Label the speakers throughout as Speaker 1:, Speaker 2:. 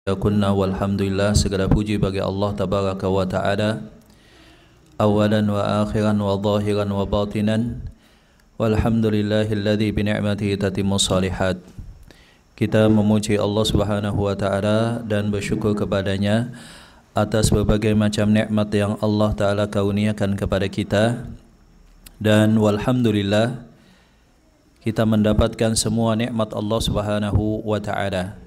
Speaker 1: Kunna walhamdulillah, segala puji bagi Allah tabaraka wa ta'ala, awalan wa akhiran wa zahiran wa batinan, walhamdulillahilladzi bini'matihi tatimmu shalihat. Kita memuji Allah subhanahu wa ta'ala dan bersyukur kepadanya atas berbagai macam nikmat yang Allah ta'ala karuniakan kepada kita. Dan walhamdulillah, kita mendapatkan semua nikmat Allah subhanahu wa ta'ala.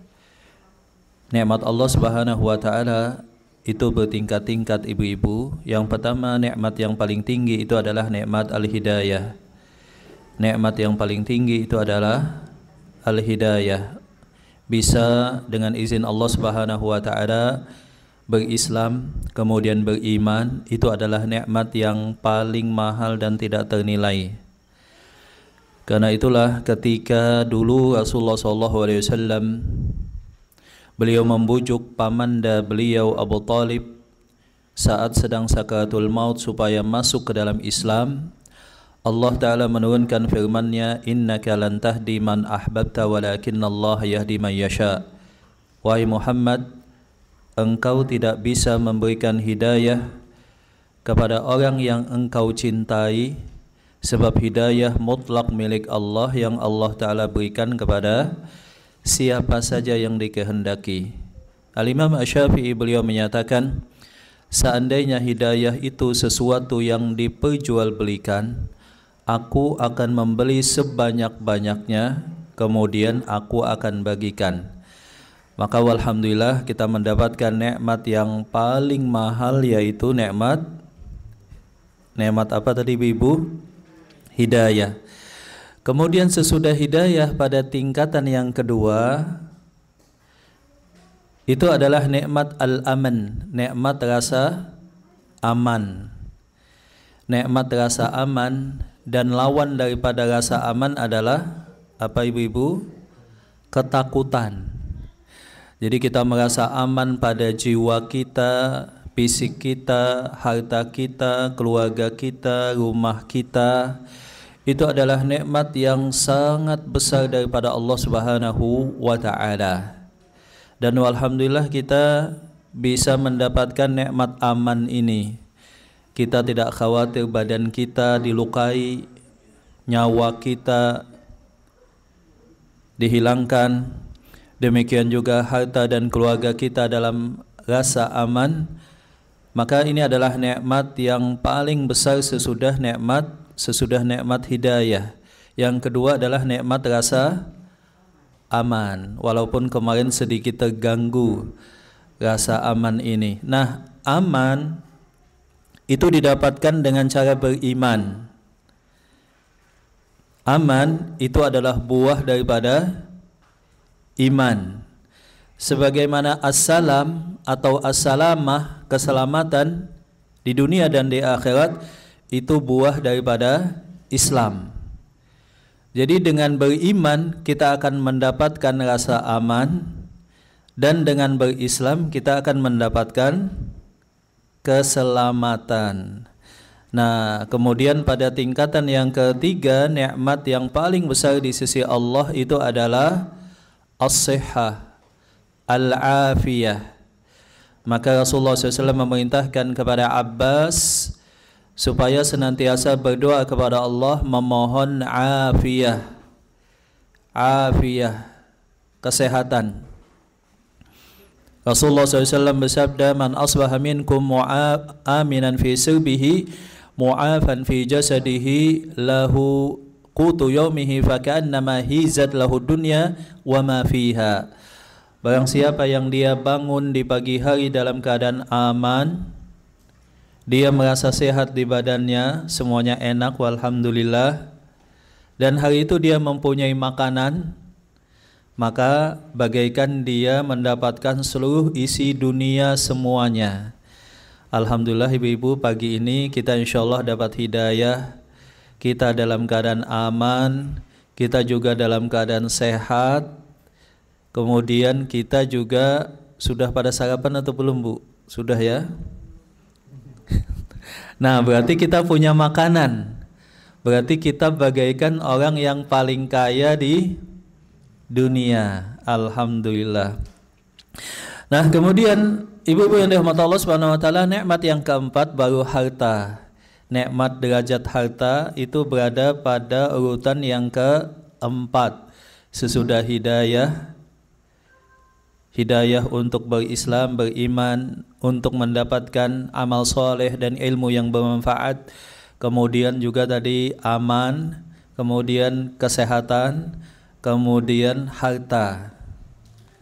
Speaker 1: Nikmat Allah subhanahu wa ta'ala itu bertingkat-tingkat ibu-ibu. Yang pertama, nikmat yang paling tinggi itu adalah nikmat al-hidayah. Nikmat yang paling tinggi itu adalah al-hidayah. Bisa dengan izin Allah subhanahu wa ta'ala berislam, kemudian beriman, itu adalah nikmat yang paling mahal dan tidak ternilai. Karena itulah ketika dulu Rasulullah SAW beliau membujuk pamanda beliau Abu Talib saat sedang sakaratul maut supaya masuk ke dalam Islam, Allah Ta'ala menurunkan firman-Nya, innaka lan tahdi man ahbabta walakinnallaha yahdi man yasha. Wahai Muhammad, engkau tidak bisa memberikan hidayah kepada orang yang engkau cintai, sebab hidayah mutlak milik Allah yang Allah Ta'ala berikan kepada siapa saja yang dikehendaki. Al-Imam Asy-Syafi'i beliau menyatakan, seandainya hidayah itu sesuatu yang diperjualbelikan, aku akan membeli sebanyak-banyaknya, kemudian aku akan bagikan. Maka walhamdulillah kita mendapatkan nikmat yang paling mahal, yaitu nikmat apa tadi Ibu? Hidayah. Kemudian sesudah hidayah pada tingkatan yang kedua itu adalah nikmat al-aman, nikmat rasa aman. Nikmat rasa aman, dan lawan daripada rasa aman adalah apa ibu-ibu? Ketakutan. Jadi kita merasa aman pada jiwa kita, fisik kita, harta kita, keluarga kita, rumah kita. Itu adalah nikmat yang sangat besar daripada Allah Subhanahu wa ta'ala. Dan alhamdulillah kita bisa mendapatkan nikmat aman ini. Kita tidak khawatir badan kita dilukai, nyawa kita dihilangkan. Demikian juga harta dan keluarga kita dalam rasa aman. Maka ini adalah nikmat yang paling besar sesudah nikmat hidayah. Yang kedua adalah nikmat rasa aman. Walaupun kemarin sedikit terganggu rasa aman ini. Nah, aman itu didapatkan dengan cara beriman. Aman itu adalah buah daripada iman. Sebagaimana assalam atau assalamah, keselamatan di dunia dan di akhirat, itu buah daripada Islam. Jadi dengan beriman kita akan mendapatkan rasa aman, dan dengan berislam kita akan mendapatkan keselamatan. Nah, kemudian pada tingkatan yang ketiga, nikmat yang paling besar di sisi Allah itu adalah as-sihhah, al-afiyah. Maka Rasulullah SAW memerintahkan kepada Abbas supaya senantiasa berdoa kepada Allah memohon afiyah, kesehatan. Rasulullah SAW bersabda, man asbaha minkum aminan fi sirbihi mu'afan fi jasadihi lahu qutu yaumihi faka'annama hizat lahu dunya wa ma fiha. Barang siapa yang dia bangun di pagi hari dalam keadaan aman, dia merasa sehat di badannya, semuanya enak walhamdulillah, dan hari itu dia mempunyai makanan, maka bagaikan dia mendapatkan seluruh isi dunia semuanya. Alhamdulillah ibu-ibu, pagi ini kita insyaallah dapat hidayah. Kita dalam keadaan aman, kita juga dalam keadaan sehat. Kemudian kita juga sudah pada sarapan atau belum Bu? Sudah ya? Nah, berarti kita punya makanan. Berarti kita bagaikan orang yang paling kaya di dunia. Alhamdulillah. Nah, kemudian ibu-ibu yang dirahmati Allah Subhanahu wa taala, nikmat yang keempat baru harta. Nikmat derajat harta itu berada pada urutan yang keempat sesudah hidayah. Hidayah untuk berislam, beriman, untuk mendapatkan amal soleh dan ilmu yang bermanfaat. Kemudian juga tadi aman, kemudian kesehatan, kemudian harta.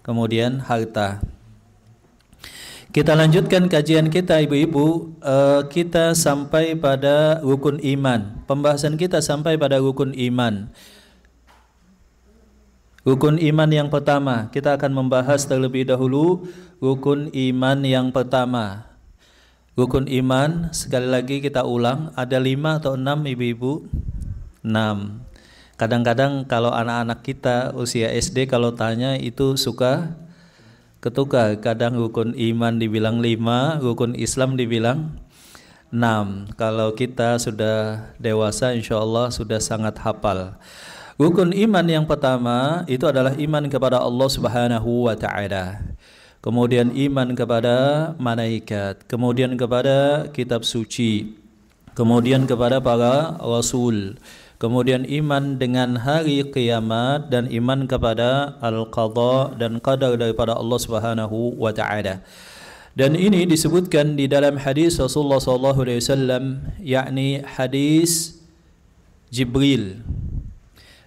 Speaker 1: Kemudian harta. Kita lanjutkan kajian kita ibu-ibu. Kita sampai pada rukun iman. Pembahasan kita sampai pada rukun iman. Rukun iman yang pertama, kita akan membahas terlebih dahulu rukun iman yang pertama. Rukun iman, sekali lagi kita ulang, ada 5 atau 6 ibu-ibu? 6. Kadang-kadang kalau anak-anak kita usia SD kalau tanya itu suka ketukar. Kadang rukun iman dibilang 5, rukun Islam dibilang 6. Kalau kita sudah dewasa insya Allah sudah sangat hafal. Rukun iman yang pertama itu adalah iman kepada Allah Subhanahu wa taala. Kemudian iman kepada malaikat, kemudian kepada kitab suci, kemudian kepada para rasul, kemudian iman dengan hari kiamat dan iman kepada al-qadha dan qadar daripada Allah Subhanahu wa taala. Dan ini disebutkan di dalam hadis Rasulullah sallallahu alaihi wasallam, yakni hadis Jibril,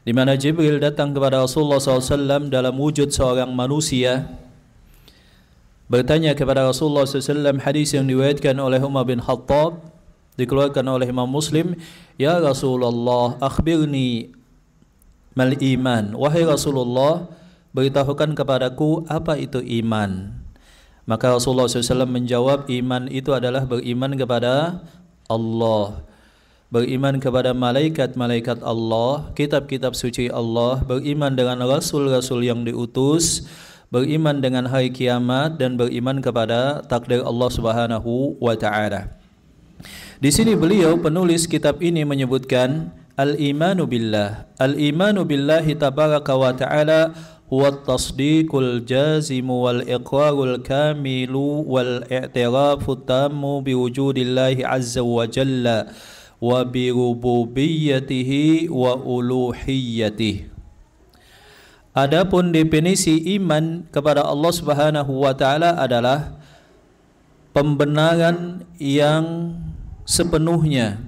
Speaker 1: di mana Jibril datang kepada Rasulullah SAW dalam wujud seorang manusia, bertanya kepada Rasulullah SAW, hadis yang diriwayatkan oleh Umar bin Khattab, dikeluarkan oleh Imam Muslim, ya Rasulullah, akhbirni mal iman. Wahai Rasulullah, beritahukan kepadaku apa itu iman. Maka Rasulullah SAW menjawab, iman itu adalah beriman kepada Allah, beriman kepada malaikat-malaikat Allah, kitab-kitab suci Allah, beriman dengan rasul-rasul yang diutus, beriman dengan hari kiamat, dan beriman kepada takdir Allah Subhanahu wa taala. Di sini beliau penulis kitab ini menyebutkan al-imanu billah. Al-imanu billahi tabaraka wa taala huwa at-tasdiqul jazimu wal iqrarul kamilu wal i'tirafu tammu biwujudillahi azza wa jalla wa bi rububiyyatihi wa uluhiyyatihi. Adapun definisi iman kepada Allah Subhanahu wa taala adalah pembenaran yang sepenuhnya,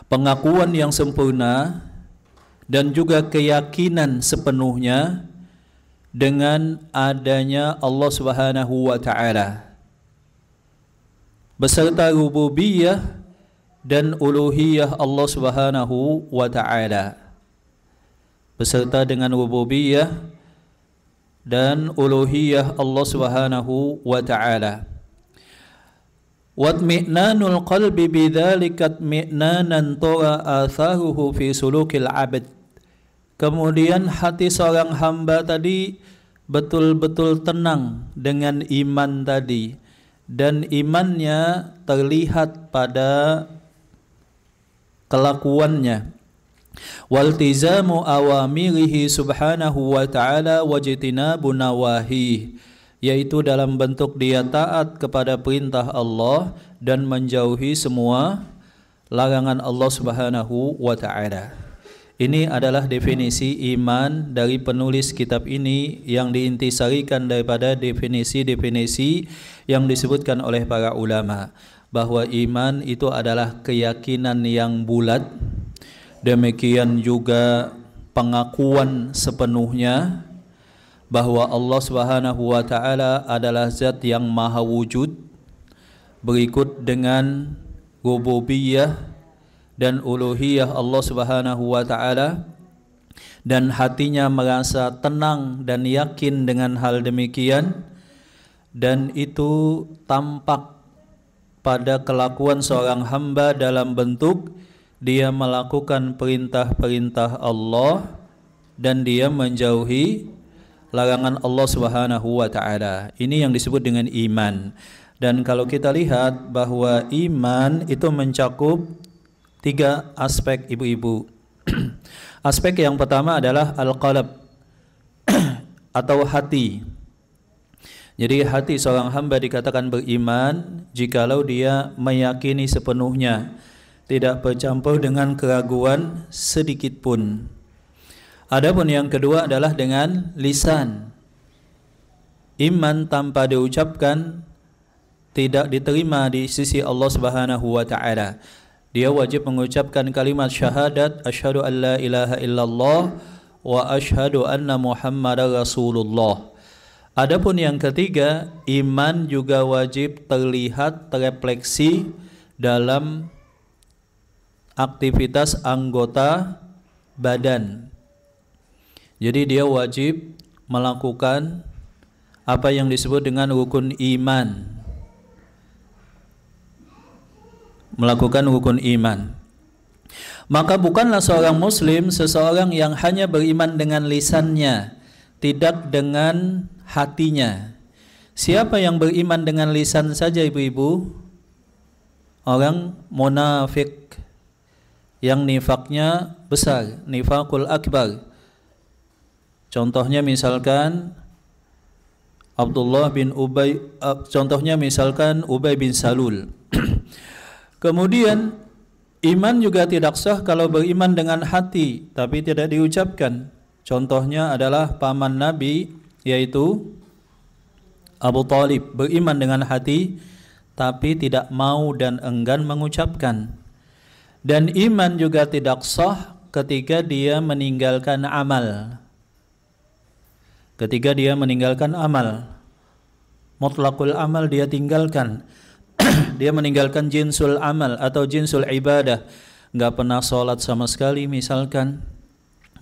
Speaker 1: pengakuan yang sempurna, dan juga keyakinan sepenuhnya dengan adanya Allah Subhanahu wa taala beserta rububiyah dan uluhiyah Allah Subhanahu wa taala, beserta dengan rububiyah dan uluhiyah Allah Subhanahu wa taala. Watmi'nanul qalbi bidzalika mi'nanan tura atharuhu fi sulukil abd. Kemudian hati seorang hamba tadi betul-betul tenang dengan iman tadi, dan imannya terlihat pada kelakuannya. Waltizamu awamirihi subhanahu wa ta'ala wajtinabu nawahi, yaitu dalam bentuk dia taat kepada perintah Allah dan menjauhi semua larangan Allah Subhanahu wa ta'ala. Ini adalah definisi iman dari penulis kitab ini yang diintisarikan daripada definisi-definisi yang disebutkan oleh para ulama, bahwa iman itu adalah keyakinan yang bulat, demikian juga pengakuan sepenuhnya bahwa Allah Subhanahu wa taala adalah zat yang maha wujud, berikut dengan rububiyah dan uluhiyah Allah Subhanahu wa taala, dan hatinya merasa tenang dan yakin dengan hal demikian, dan itu tampak pada kelakuan seorang hamba dalam bentuk dia melakukan perintah-perintah Allah dan dia menjauhi larangan Allah Subhanahu wa taala. Ini yang disebut dengan iman. Dan kalau kita lihat bahwa iman itu mencakup 3 aspek ibu-ibu. Aspek yang pertama adalah al-qalb atau hati. Jadi hati seorang hamba dikatakan beriman jikalau dia meyakini sepenuhnya, tidak bercampur dengan keraguan sedikit pun. Adapun yang kedua adalah dengan lisan. Iman tanpa diucapkan tidak diterima di sisi Allah Subhanahu wa taala. Dia wajib mengucapkan kalimat syahadat asyhadu an la ilaha illallah wa asyhadu anna Muhammadar Rasulullah. Adapun yang ketiga, iman juga wajib terlihat terefleksi dalam aktivitas anggota badan. Jadi dia wajib melakukan apa yang disebut dengan rukun iman. Melakukan rukun iman. Maka bukanlah seorang muslim seseorang yang hanya beriman dengan lisannya, tidak dengan hatinya. Siapa yang beriman dengan lisan saja ibu-ibu? Orang munafik yang nifaknya besar, nifakul akbar. Contohnya misalkan Abdullah bin Ubay, contohnya misalkan Ubay bin Salul. Kemudian iman juga tidak sah kalau beriman dengan hati tapi tidak diucapkan. Contohnya adalah paman Nabi yaitu Abu Talib, beriman dengan hati tapi tidak mau dan enggan mengucapkan. Dan iman juga tidak sah ketika dia meninggalkan amal. Ketika dia meninggalkan amal, mutlaqul amal dia tinggalkan. Dia meninggalkan jinsul amal atau jinsul ibadah. Enggak pernah sholat sama sekali misalkan,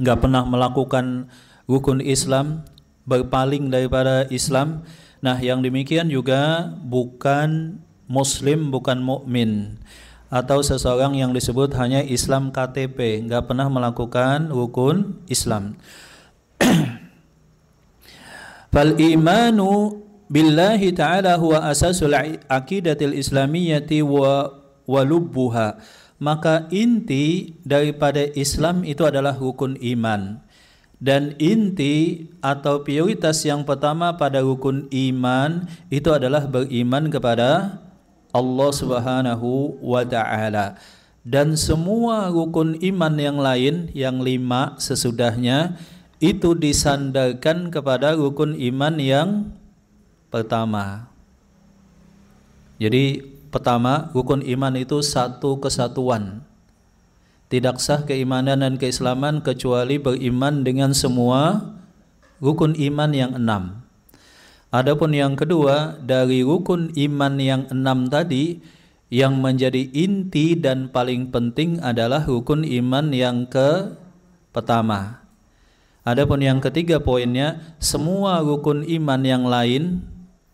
Speaker 1: enggak pernah melakukan rukun Islam, berpaling daripada Islam. Nah, yang demikian juga bukan muslim, bukan mukmin, atau seseorang yang disebut hanya Islam KTP, enggak pernah melakukan rukun Islam. Fal imanu billahi ta'ala huwa asasul aqidatil islamiyyati wa lubbuha. Maka inti daripada Islam itu adalah rukun iman. Dan inti atau prioritas yang pertama pada rukun iman itu adalah beriman kepada Allah Subhanahu wa ta'ala. Dan semua rukun iman yang lain, yang 5 sesudahnya, itu disandarkan kepada rukun iman yang pertama. Jadi pertama, rukun iman itu satu kesatuan. Tidak sah keimanan dan keislaman kecuali beriman dengan semua rukun iman yang 6. Adapun yang kedua, dari rukun iman yang 6 tadi, yang menjadi inti dan paling penting adalah rukun iman yang pertama. Adapun yang ketiga poinnya, semua rukun iman yang lain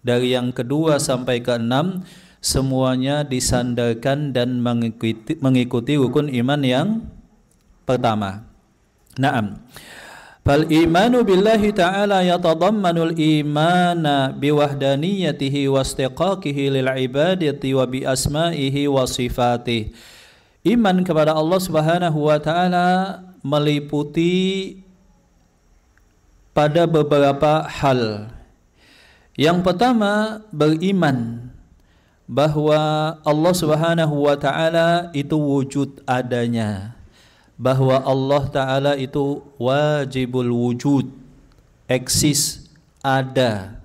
Speaker 1: dari yang kedua sampai ke-6 semuanya disandarkan dan mengikuti rukun iman yang pertama. Naam. Fal imanu billahi ta'ala yatadammanul imana biwahdaniyatihi wa istiqaqihi lil ibadati wa bi asma'ihi wa sifatihi. Iman kepada Allah Subhanahu wa taala meliputi pada beberapa hal. Yang pertama, beriman bahwa Allah Subhanahu wa taala itu wujud adanya, bahwa Allah taala itu wajibul wujud, eksis, ada.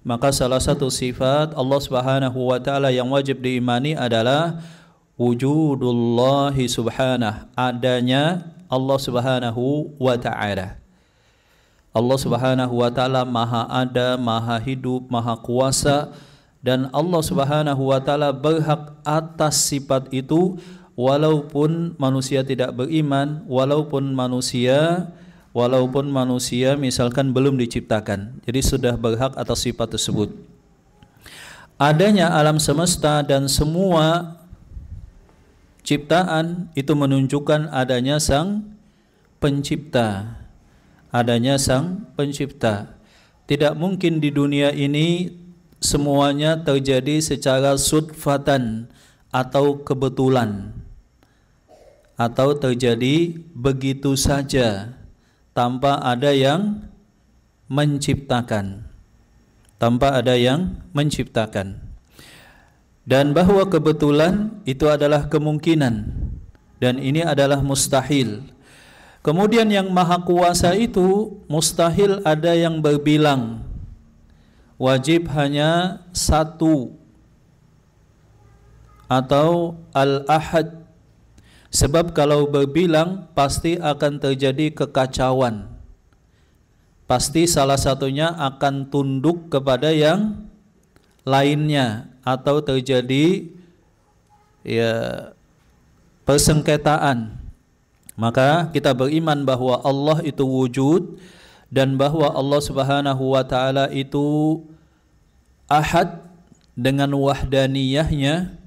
Speaker 1: Maka salah satu sifat Allah Subhanahu wa taala yang wajib diimani adalah wujudullahi subhanahu, adanya Allah Subhanahu wa taala. Allah Subhanahu wa taala maha ada, maha hidup, maha kuasa, dan Allah Subhanahu wa taala berhak atas sifat itu walaupun manusia tidak beriman, walaupun manusia misalkan belum diciptakan. Jadi sudah berhak atas sifat tersebut. Adanya alam semesta dan semua ciptaan itu menunjukkan adanya Sang Pencipta. Adanya Sang Pencipta. Tidak mungkin di dunia ini semuanya terjadi secara sudfatan atau kebetulan, atau terjadi begitu saja tanpa ada yang menciptakan, tanpa ada yang menciptakan. Dan bahwa kebetulan itu adalah kemungkinan, dan ini adalah mustahil. Kemudian yang maha kuasa itu mustahil ada yang berbilang, wajib hanya satu atau al-ahad. Sebab kalau berbilang pasti akan terjadi kekacauan, pasti salah satunya akan tunduk kepada yang lainnya, atau terjadi persengketaan. Maka kita beriman bahwa Allah itu wujud, dan bahwa Allah Subhanahu wa taala itu ahad dengan wahdaniyahnya.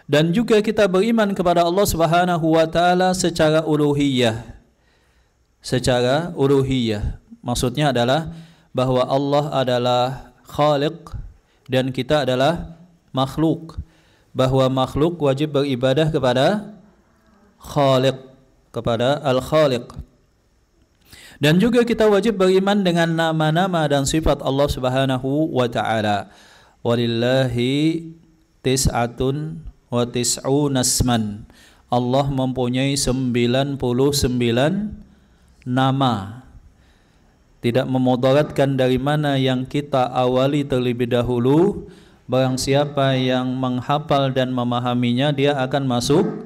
Speaker 1: Dan juga kita beriman kepada Allah Subhanahu wa taala secara uluhiyah. Secara uluhiyah maksudnya adalah bahwa Allah adalah khaliq dan kita adalah makhluk. Bahwa makhluk wajib beribadah kepada khaliq, kepada al-khaliq. Dan juga kita wajib beriman dengan nama-nama dan sifat Allah Subhanahu wa taala. Walillahi tis'atun wa tis'una asman. Allah mempunyai 99 nama. Tidak memudaratkan dari mana yang kita awali terlebih dahulu. Barang siapa yang menghafal dan memahaminya, dia akan masuk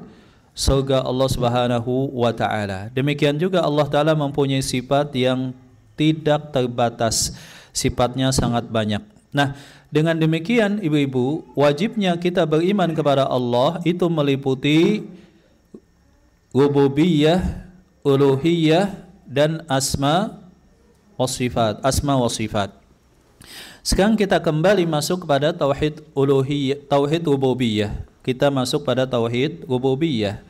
Speaker 1: surga Allah Subhanahu wa taala. Demikian juga Allah taala mempunyai sifat yang tidak terbatas. Sifatnya sangat banyak. Nah, dengan demikian ibu-ibu, wajibnya kita beriman kepada Allah itu meliputi rububiyah, uluhiyah, dan asma wa sifat. Sekarang kita kembali masuk kepada tauhid uluhiyah, tauhid rububiyah. Kita masuk pada tauhid rububiyah.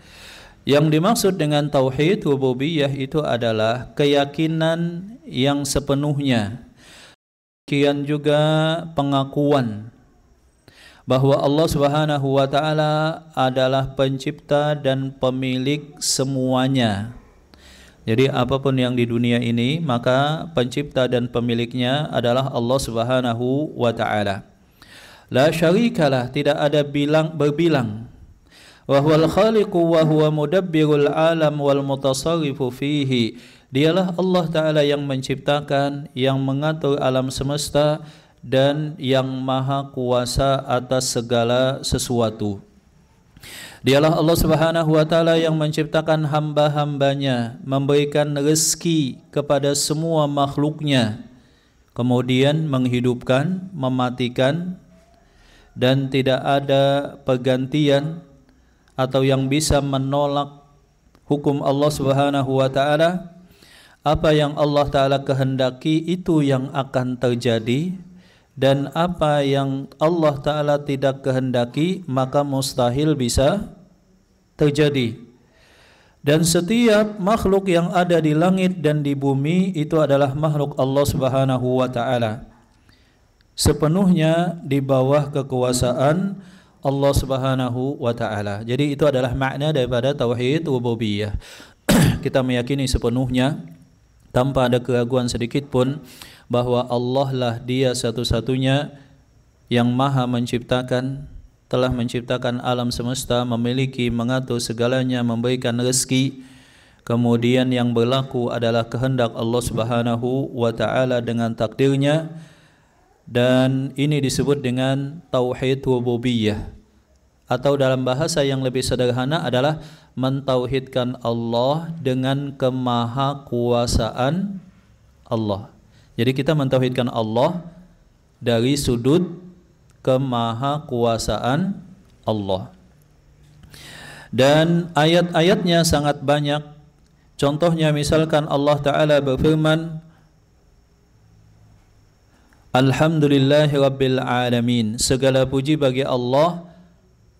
Speaker 1: Yang dimaksud dengan tauhid rububiyah itu adalah keyakinan yang sepenuhnya. Demikian juga pengakuan bahwa Allah Subhanahu wa taala adalah pencipta dan pemilik semuanya. Jadi apapun yang di dunia ini, maka pencipta dan pemiliknya adalah Allah Subhanahu wa taala. La syarikalah, tidak ada berbilang. Wa huwal khaliqu wa huwa mudabbirul alam wal mutasarrifu fihi. Dialah Allah Ta'ala yang menciptakan, yang mengatur alam semesta, dan yang maha kuasa atas segala sesuatu. Dialah Allah Subhanahu wa taala yang menciptakan hamba-hambanya, memberikan rezeki kepada semua makhluknya, kemudian menghidupkan, mematikan, dan tidak ada pergantian atau yang bisa menolak hukum Allah Subhanahu wa taala. Apa yang Allah Ta'ala kehendaki itu yang akan terjadi, dan apa yang Allah Ta'ala tidak kehendaki maka mustahil bisa terjadi. Dan setiap makhluk yang ada di langit dan di bumi itu adalah makhluk Allah Subhanahu wa taala, sepenuhnya di bawah kekuasaan Allah Subhanahu wa taala. Jadi itu adalah makna daripada tauhid rububiyah. Kita meyakini sepenuhnya tanpa ada keraguan sedikit pun bahwa Allah lah dia satu-satunya yang maha menciptakan, telah menciptakan alam semesta, memiliki, mengatur segalanya, memberikan rezeki. Kemudian yang berlaku adalah kehendak Allah Subhanahu wa taala dengan takdirnya, dan ini disebut dengan tauhid rububiyah, atau dalam bahasa yang lebih sederhana adalah mentauhidkan Allah dengan kemahakuasaan Allah. Jadi kita mentauhidkan Allah dari sudut kemahakuasaan Allah. Dan ayat-ayatnya sangat banyak. Contohnya misalkan Allah Ta'ala berfirman, Alhamdulillahi Rabbil Alamin. Segala puji bagi Allah,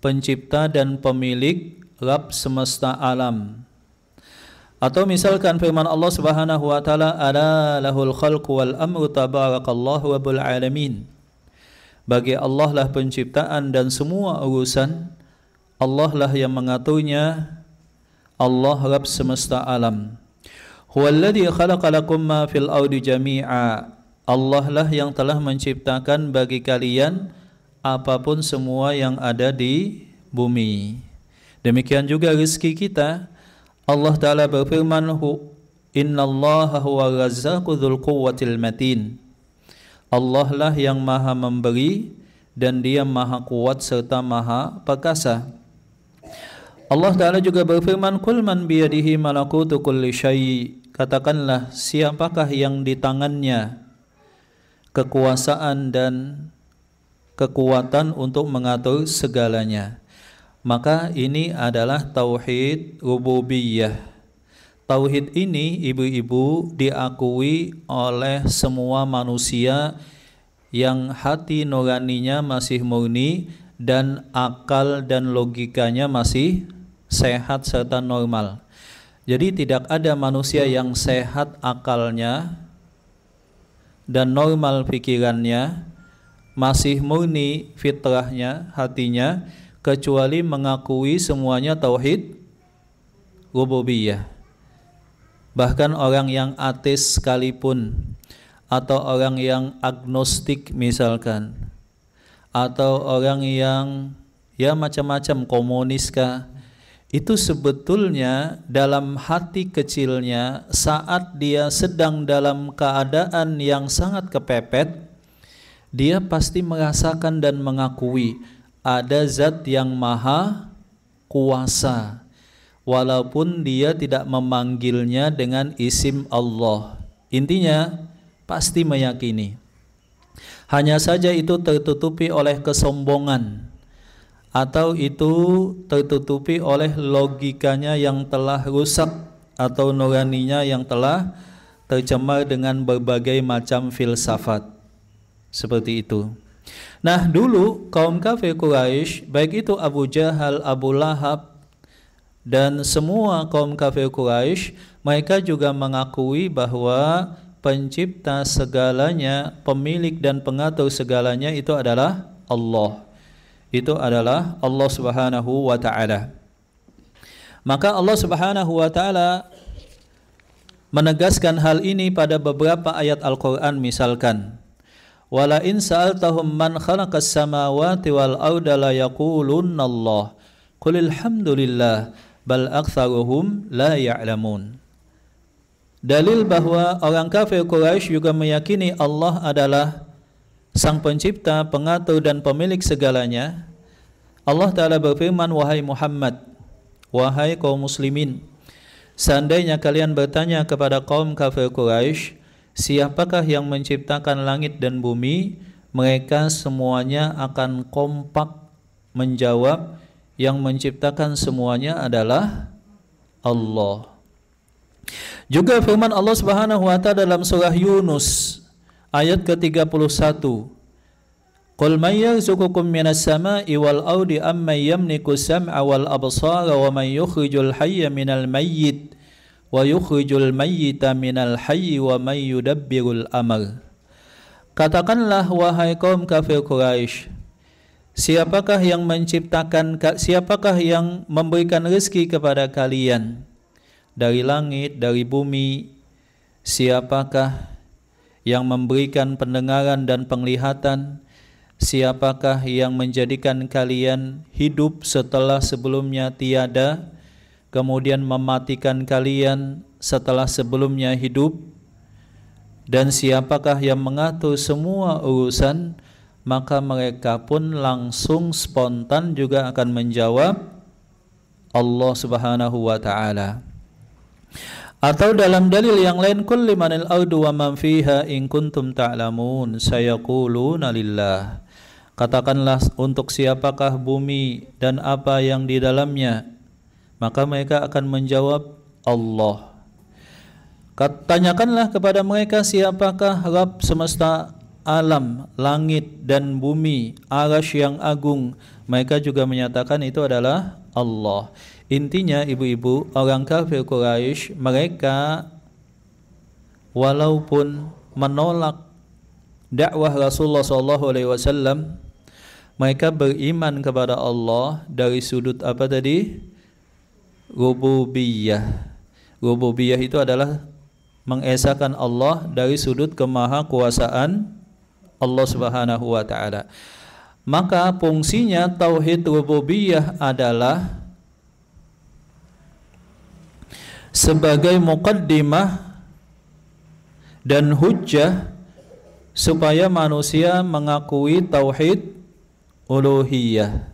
Speaker 1: pencipta dan pemilik Rabb semesta alam. Atau misalkan firman Allah Subhanahu wa taala, ala lahul khalqu wal amru tabarakallahu rabbul alamin. Bagi Allah lah penciptaan dan semua urusan, Allah lah yang mengaturnya, Allah Rabb semesta alam. Huwallazi khalaqa lakum ma fil ardi jami'a. Allah lah yang telah menciptakan bagi kalian apapun semua yang ada di bumi. Demikian juga rezeki kita. Allah Ta'ala berfirman, Innallaha huwa razzaqu dzul quwwatil matin. Allah lah yang maha memberi dan dia maha kuat serta maha perkasa. Allah Ta'ala juga berfirman, Qul man biyadihi malakutu kulli syai'. Katakanlah, siapakah yang di tangannya kekuasaan dan kekuatan untuk mengatur segalanya. Maka ini adalah tauhid rububiyah. Tauhid ini ibu-ibu diakui oleh semua manusia yang hati nuraninya masih murni dan akal dan logikanya masih sehat serta normal. Jadi tidak ada manusia yang sehat akalnya dan normal pikirannya, masih murni fitrahnya, hatinya, kecuali mengakui semuanya tauhid rububiyah. Bahkan orang yang ateis sekalipun, atau orang yang agnostik misalkan, atau orang yang ya macam-macam komunis kah, itu sebetulnya dalam hati kecilnya saat dia sedang dalam keadaan yang sangat kepepet, dia pasti merasakan dan mengakui ada zat yang maha kuasa, walaupun dia tidak memanggilnya dengan isim Allah. Intinya pasti meyakini. Hanya saja itu tertutupi oleh kesombongan, atau itu tertutupi oleh logikanya yang telah rusak, atau nuraninya yang telah tercemar dengan berbagai macam filsafat. Seperti itu. Nah, dulu kaum kafir Quraisy, baik itu Abu Jahal, Abu Lahab, dan semua kaum kafir Quraisy, mereka juga mengakui bahwa pencipta segalanya, pemilik dan pengatur segalanya itu adalah Allah. Itu adalah Allah Subhanahu wa Ta'ala. Maka Allah Subhanahu wa Ta'ala menegaskan hal ini pada beberapa ayat Al-Quran, misalkan, wala in sa'altahum man khalaqas samawati wal arda la yaqulunna Allah qul alhamdulillah bal aktsaruhum la ya'lamun. Dalil bahwa orang kafir Quraisy juga meyakini Allah adalah Sang Pencipta, Pengatur dan Pemilik segalanya. Allah Ta'ala berfirman, wahai Muhammad, wahai kaum muslimin, seandainya kalian bertanya kepada kaum kafir Quraisy, siapakah yang menciptakan langit dan bumi, mereka semuanya akan kompak menjawab, yang menciptakan semuanya adalah Allah. Juga firman Allah Subhanahu wa Ta'ala dalam surah Yunus ayat ke-31, Qul may yarzuqukum minas sama'i wal ardi amman yamliku sam'a wal absara wa man yukhrijul hayya minal mayyit wa yukhrijul mayyita minal hayyi wa man yudabbirul amr. Katakanlah wahai kaum kafir Quraisy, siapakah yang menciptakan, siapakah yang memberikan rezeki kepada kalian dari langit, dari bumi? Siapakah yang memberikan pendengaran dan penglihatan? Siapakah yang menjadikan kalian hidup setelah sebelumnya tiada, kemudian mematikan kalian setelah sebelumnya hidup? Dan siapakah yang mengatur semua urusan? Maka mereka pun langsung spontan juga akan menjawab Allah Subhanahu wa Ta'ala. Atau dalam dalil yang lain, qul limanil ardu wa man fiha in kuntum ta'lamun sayaquluna lillah. Katakanlah, untuk siapakah bumi dan apa yang di dalamnya? Maka mereka akan menjawab Allah. Tanyakanlah kepada mereka, siapakah Rabb semesta alam, langit dan bumi, arasy yang agung? Mereka juga menyatakan itu adalah Allah. Intinya ibu-ibu, orang kafir Quraisy, mereka walaupun menolak dakwah Rasulullah SAW, mereka beriman kepada Allah dari sudut apa tadi? Rububiyah. Rububiyah itu adalah mengesahkan Allah dari sudut kemahakuasaan Allah Subhanahu wa taala. Maka fungsinya tauhid rububiyah adalah sebagai muqaddimah dan hujjah supaya manusia mengakui tauhid uluhiyah.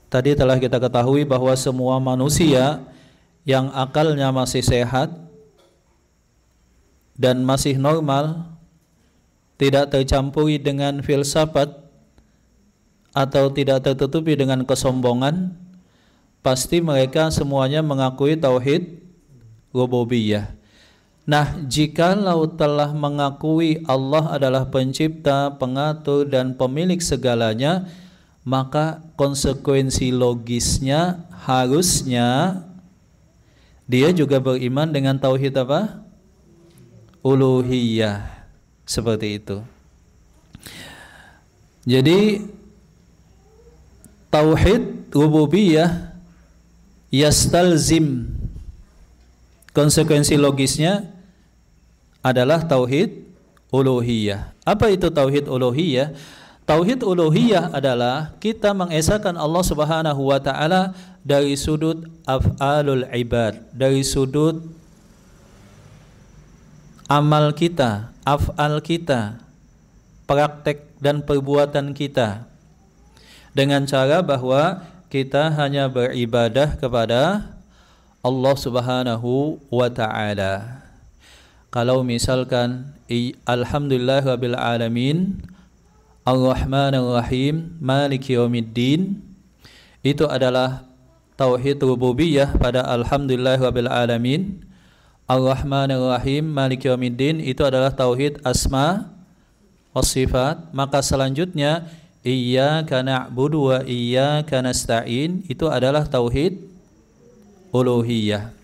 Speaker 1: Tadi telah kita ketahui bahwa semua manusia yang akalnya masih sehat dan masih normal, tidak tercampuri dengan filsafat atau tidak tertutupi dengan kesombongan, pasti mereka semuanya mengakui tauhid rububiyah. Nah, jikalau telah mengakui Allah adalah pencipta, pengatur, dan pemilik segalanya, maka konsekuensi logisnya harusnya dia juga beriman dengan tauhid apa? Uluhiyah. Seperti itu. Jadi tauhid rububiyah yastalzim, konsekuensi logisnya adalah tauhid uluhiyah. Apa itu tauhid uluhiyah? Tauhid uluhiyah adalah kita mengesahkan Allah Subhanahu wa taala dari sudut af'alul ibad, dari sudut amal kita, af'al kita, praktek dan perbuatan kita, dengan cara bahwa kita hanya beribadah kepada Allah Subhanahu wa taala. Kalau misalkan alhamdulillah rabbil alamin ar-rahmanir rahim maliki yaumiddin, itu adalah tauhid rububiyah pada alhamdulillah rabbil alamin. Ar-rahmanir rahim maliki yaumiddin itu adalah tauhid asma wa sifat. Maka selanjutnya iyyaka na'budu wa iyyaka nasta'in itu adalah tauhid uluhiyah.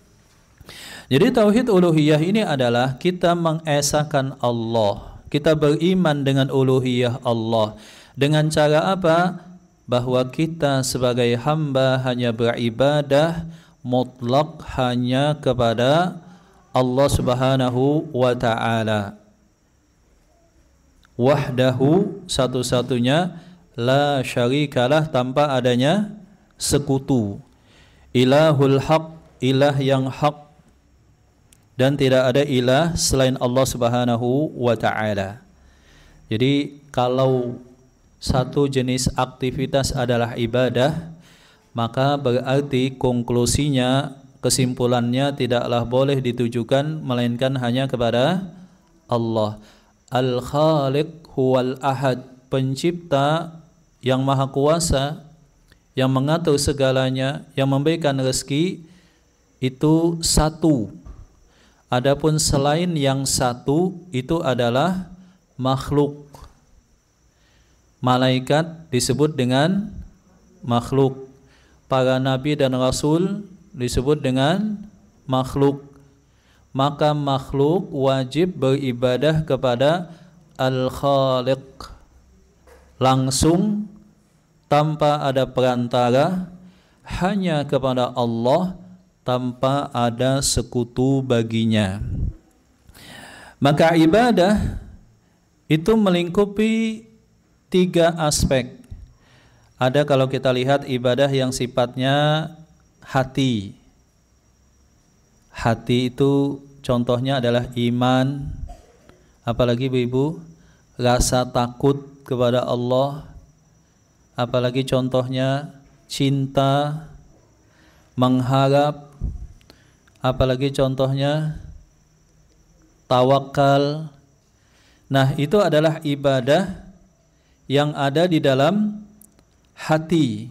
Speaker 1: Jadi tauhid uluhiyah ini adalah kita mengesahkan Allah, kita beriman dengan uluhiyah Allah. Dengan cara apa? Bahwa kita sebagai hamba hanya beribadah mutlak hanya kepada Allah Subhanahu wa ta'ala, wahdahu, satu-satunya, la syarikalah, tanpa adanya sekutu, ilahul haq, ilah yang hak, dan tidak ada ilah selain Allah Subhanahu wa ta'ala. Jadi kalau satu jenis aktivitas adalah ibadah, maka berarti konklusinya, kesimpulannya tidaklah boleh ditujukan melainkan hanya kepada Allah. Al-Khaliq huwal ahad, pencipta yang maha kuasa, yang mengatur segalanya, yang memberikan rezeki, itu satu. Adapun selain yang satu itu adalah makhluk. Malaikat disebut dengan makhluk, para nabi dan rasul disebut dengan makhluk. Maka makhluk wajib beribadah kepada Al-Khaliq langsung, tanpa ada perantara, hanya kepada Allah, tanpa ada sekutu baginya. Maka ibadah itu melingkupi 3 aspek. Ada kalau kita lihat ibadah yang sifatnya hati. Hati itu contohnya adalah iman, apalagi ibu-ibu, rasa takut kepada Allah, apalagi contohnya cinta, mengharap, apalagi contohnya tawakal. Nah, itu adalah ibadah yang ada di dalam hati.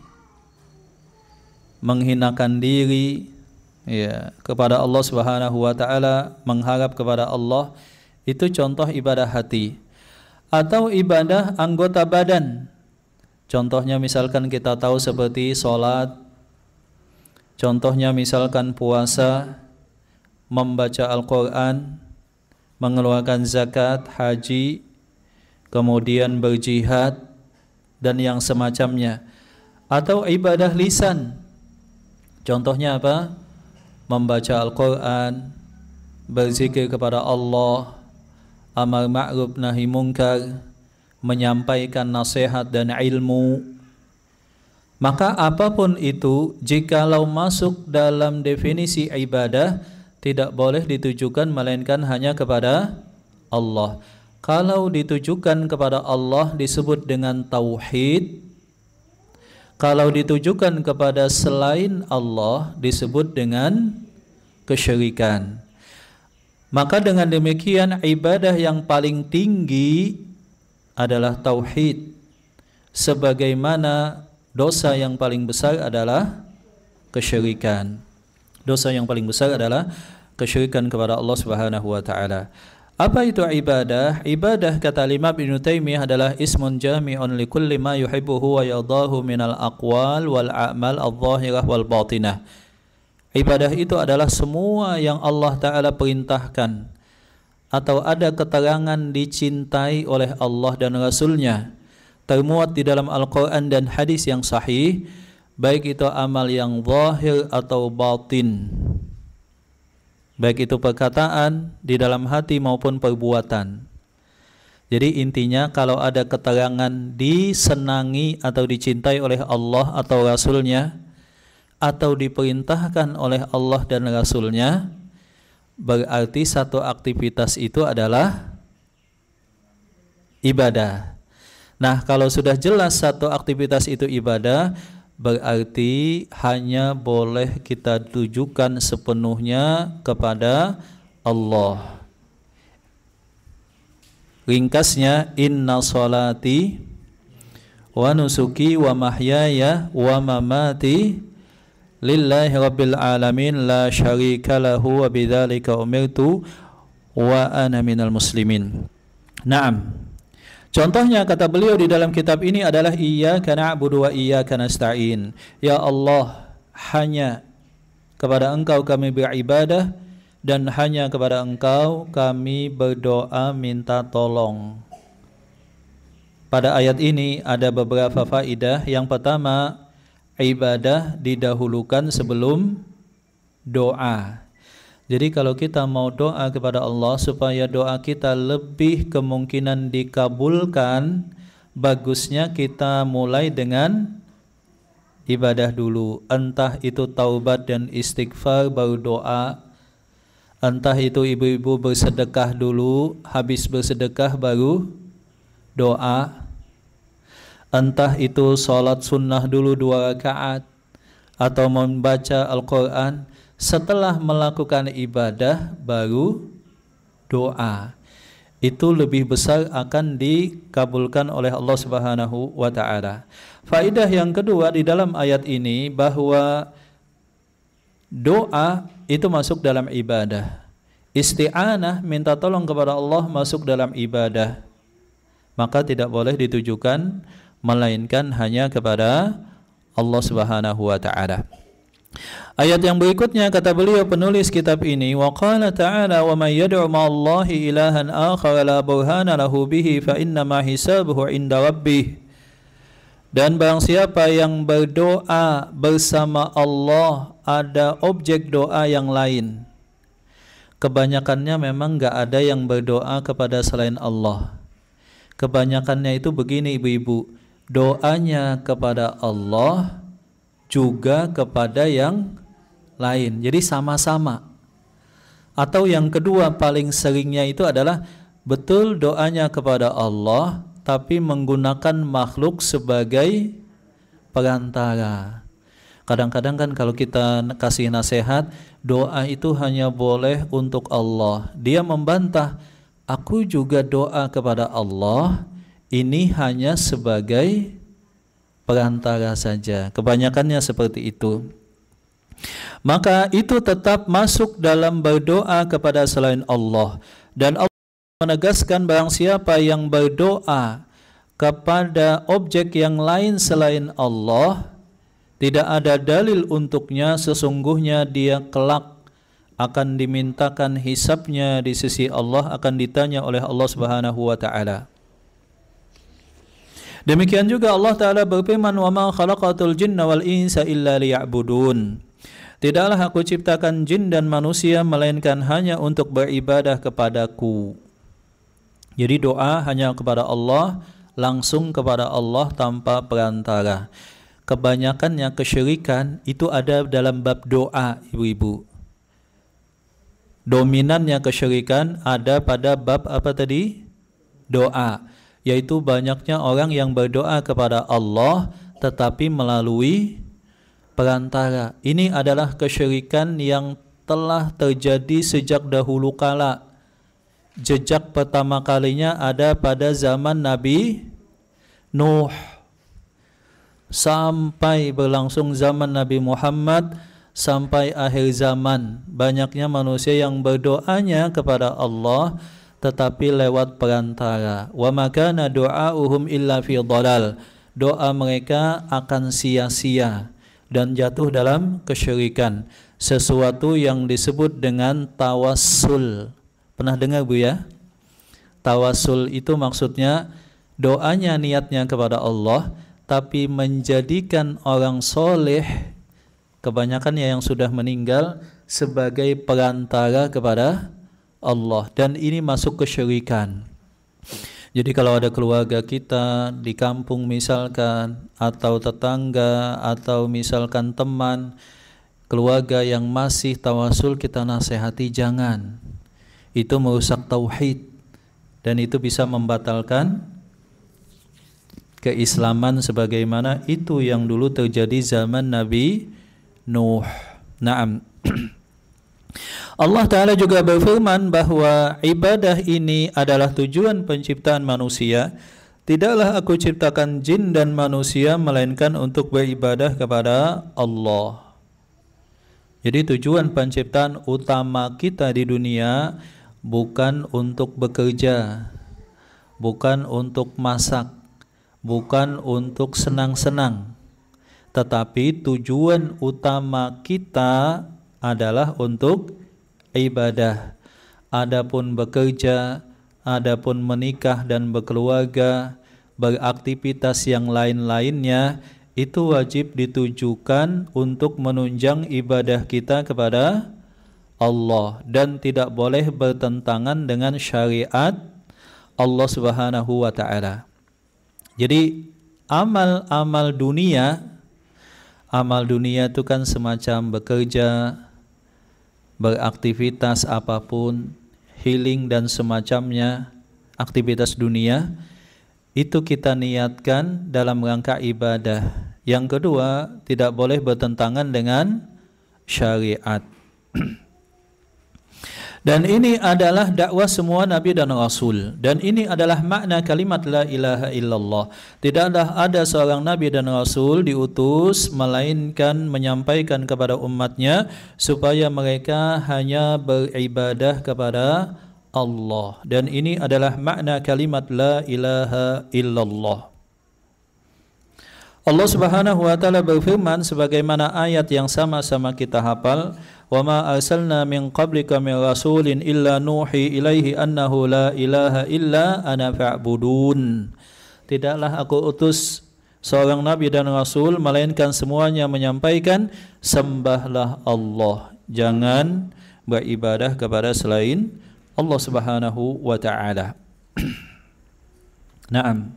Speaker 1: Menghinakan diri ya kepada Allah Subhanahu wa taala, mengharap kepada Allah, itu contoh ibadah hati. Atau ibadah anggota badan. Contohnya misalkan kita tahu seperti sholat, contohnya misalkan puasa, membaca Al-Quran, mengeluarkan zakat, haji, kemudian berjihad, dan yang semacamnya. Atau ibadah lisan, contohnya apa? Membaca Al-Quran, berzikir kepada Allah, amar ma'ruf nahi munkar, menyampaikan nasihat dan ilmu, maka apapun itu jikalau masuk dalam definisi ibadah tidak boleh ditujukan melainkan hanya kepada Allah. Kalau ditujukan kepada Allah disebut dengan tauhid. Kalau ditujukan kepada selain Allah disebut dengan kesyirikan. Maka dengan demikian ibadah yang paling tinggi adalah tauhid. Sebagaimana dosa yang paling besar adalah kesyirikan. Dosa yang paling besar adalah kesyirikan kepada Allah Subhanahu wa taala. Apa itu ibadah? Ibadah kata Imam Ibnu Taimiyah adalah ismun jami'un li kulli ma yuhibbuhu wa yardahu minal aqwal wal a'mal adh-dhahirah wal batinah. Ibadah itu adalah semua yang Allah taala perintahkan atau ada keterangan dicintai oleh Allah dan Rasul-Nya, termuat di dalam Al-Quran dan hadis yang sahih, baik itu amal yang zahir atau batin, baik itu perkataan di dalam hati maupun perbuatan. Jadi intinya kalau ada keterangan disenangi atau dicintai oleh Allah atau Rasul-Nya, atau diperintahkan oleh Allah dan Rasul-Nya, berarti satu aktivitas itu adalah ibadah. Nah, kalau sudah jelas satu aktivitas itu ibadah, berarti hanya boleh kita tujukan sepenuhnya kepada Allah. Ringkasnya, inna sholati wa nusuki wa mahyaya wa mamati lillahi rabbil alamin la syarika lahu wa bidzalika umirtu wa ana minal muslimin. Naam. Contohnya kata beliau di dalam kitab ini adalah iyyaka na'budu wa iyyaka nasta'in. Ya Allah, hanya kepada Engkau kami beribadah dan hanya kepada Engkau kami berdoa minta tolong. Pada ayat ini ada beberapa faedah. Yang pertama, ibadah didahulukan sebelum doa. Jadi kalau kita mau doa kepada Allah supaya doa kita lebih kemungkinan dikabulkan, bagusnya kita mulai dengan ibadah dulu. Entah itu taubat dan istighfar baru doa, entah itu ibu-ibu bersedekah dulu, habis bersedekah baru doa, entah itu sholat sunnah dulu 2 rakaat atau membaca Al-Quran. Setelah melakukan ibadah baru doa. Itu lebih besar akan dikabulkan oleh Allah Subhanahu wa taala. Faedah yang kedua di dalam ayat ini bahwa doa itu masuk dalam ibadah. Isti'anah, minta tolong kepada Allah, masuk dalam ibadah. Maka tidak boleh ditujukan melainkan hanya kepada Allah Subhanahu wa taala. Ayat yang berikutnya kata beliau penulis kitab ini, wa qala ta'ala wa may yad'u ma'allahi ilahan akhar la burhana lahu bihi fa inna ma hisabuhu 'inda rabbih. Dan barang siapa yang berdoa bersama Allah, ada objek doa yang lain. Kebanyakannya memang enggak ada yang berdoa kepada selain Allah. Kebanyakannya itu begini ibu-ibu, doanya kepada Allah juga kepada yang lain. Jadi sama-sama. Atau yang kedua paling seringnya itu adalah betul doanya kepada Allah tapi menggunakan makhluk sebagai perantara. Kadang-kadang kan kalau kita kasih nasihat, doa itu hanya boleh untuk Allah. Dia membantah, aku juga doa kepada Allah, ini hanya sebagai perantara saja. Kebanyakannya seperti itu. Maka itu tetap masuk dalam berdoa kepada selain Allah. Dan Allah menegaskan barang siapa yang berdoa kepada objek yang lain selain Allah, tidak ada dalil untuknya, sesungguhnya dia kelak akan dimintakan hisabnya di sisi Allah, akan ditanya oleh Allah Subhanahu wa taala. Demikian juga Allah Ta'ala berfirman, wa ma khalaqatul jinna wal insa illa liya'budun. Tidaklah aku ciptakan jin dan manusia melainkan hanya untuk beribadah kepadaku. Jadi doa hanya kepada Allah, langsung kepada Allah tanpa perantara. Kebanyakannya kesyirikan itu ada dalam bab doa, ibu-ibu. Dominannya kesyirikan ada pada bab apa tadi? Doa. Yaitu banyaknya orang yang berdoa kepada Allah tetapi melalui perantara. Ini adalah kesyirikan yang telah terjadi sejak dahulu kala. Jejak pertama kalinya ada pada zaman Nabi Nuh, sampai berlangsung zaman Nabi Muhammad, sampai akhir zaman. Banyaknya manusia yang berdoanya kepada Allah tetapi lewat perantara. Wa ma kana du'auhum illa fi dhalal. Doa mereka akan sia-sia dan jatuh dalam kesyirikan, sesuatu yang disebut dengan tawassul. Pernah dengar Bu ya? Tawassul itu maksudnya doanya niatnya kepada Allah, tapi menjadikan orang soleh, kebanyakannya yang sudah meninggal, sebagai perantara kepada Allah, dan ini masuk kesyirikan. Jadi kalau ada keluarga kita di kampung misalkan, atau tetangga, atau misalkan teman, keluarga yang masih tawasul, kita nasihati jangan. Itu merusak tauhid dan itu bisa membatalkan keislaman sebagaimana itu yang dulu terjadi zaman Nabi Nuh. Naam. Allah Ta'ala juga berfirman bahwa ibadah ini adalah tujuan penciptaan manusia. Tidaklah aku ciptakan jin dan manusia melainkan untuk beribadah kepada Allah. Jadi tujuan penciptaan utama kita di dunia bukan untuk bekerja, bukan untuk masak, bukan untuk senang-senang, tetapi tujuan utama kita adalah untuk ibadah. Adapun bekerja, adapun menikah dan berkeluarga, beraktivitas yang lain-lainnya, itu wajib ditujukan untuk menunjang ibadah kita kepada Allah dan tidak boleh bertentangan dengan syariat Allah Subhanahu wa Ta'ala. Jadi amal dunia itu kan semacam bekerja, beraktivitas apapun, healing dan semacamnya, aktivitas dunia, itu kita niatkan dalam rangka ibadah. Yang kedua, tidak boleh bertentangan dengan syariat. Dan ini adalah dakwah semua Nabi dan Rasul. Dan ini adalah makna kalimat la ilaha illallah. Tidaklah ada seorang Nabi dan Rasul diutus melainkan menyampaikan kepada umatnya supaya mereka hanya beribadah kepada Allah. Dan ini adalah makna kalimat la ilaha illallah. Allah Subhanahu wa Ta'ala berfirman sebagaimana ayat yang sama-sama kita hafal, wa ma arsalna min qablika min rasulin illa nuhi ilaihi annahu la ilaha illa ana fa'budun. Tidaklah aku utus seorang nabi dan rasul melainkan semuanya menyampaikan sembahlah Allah, jangan beribadah kepada selain Allah Subhanahu wa Ta'ala. Naam.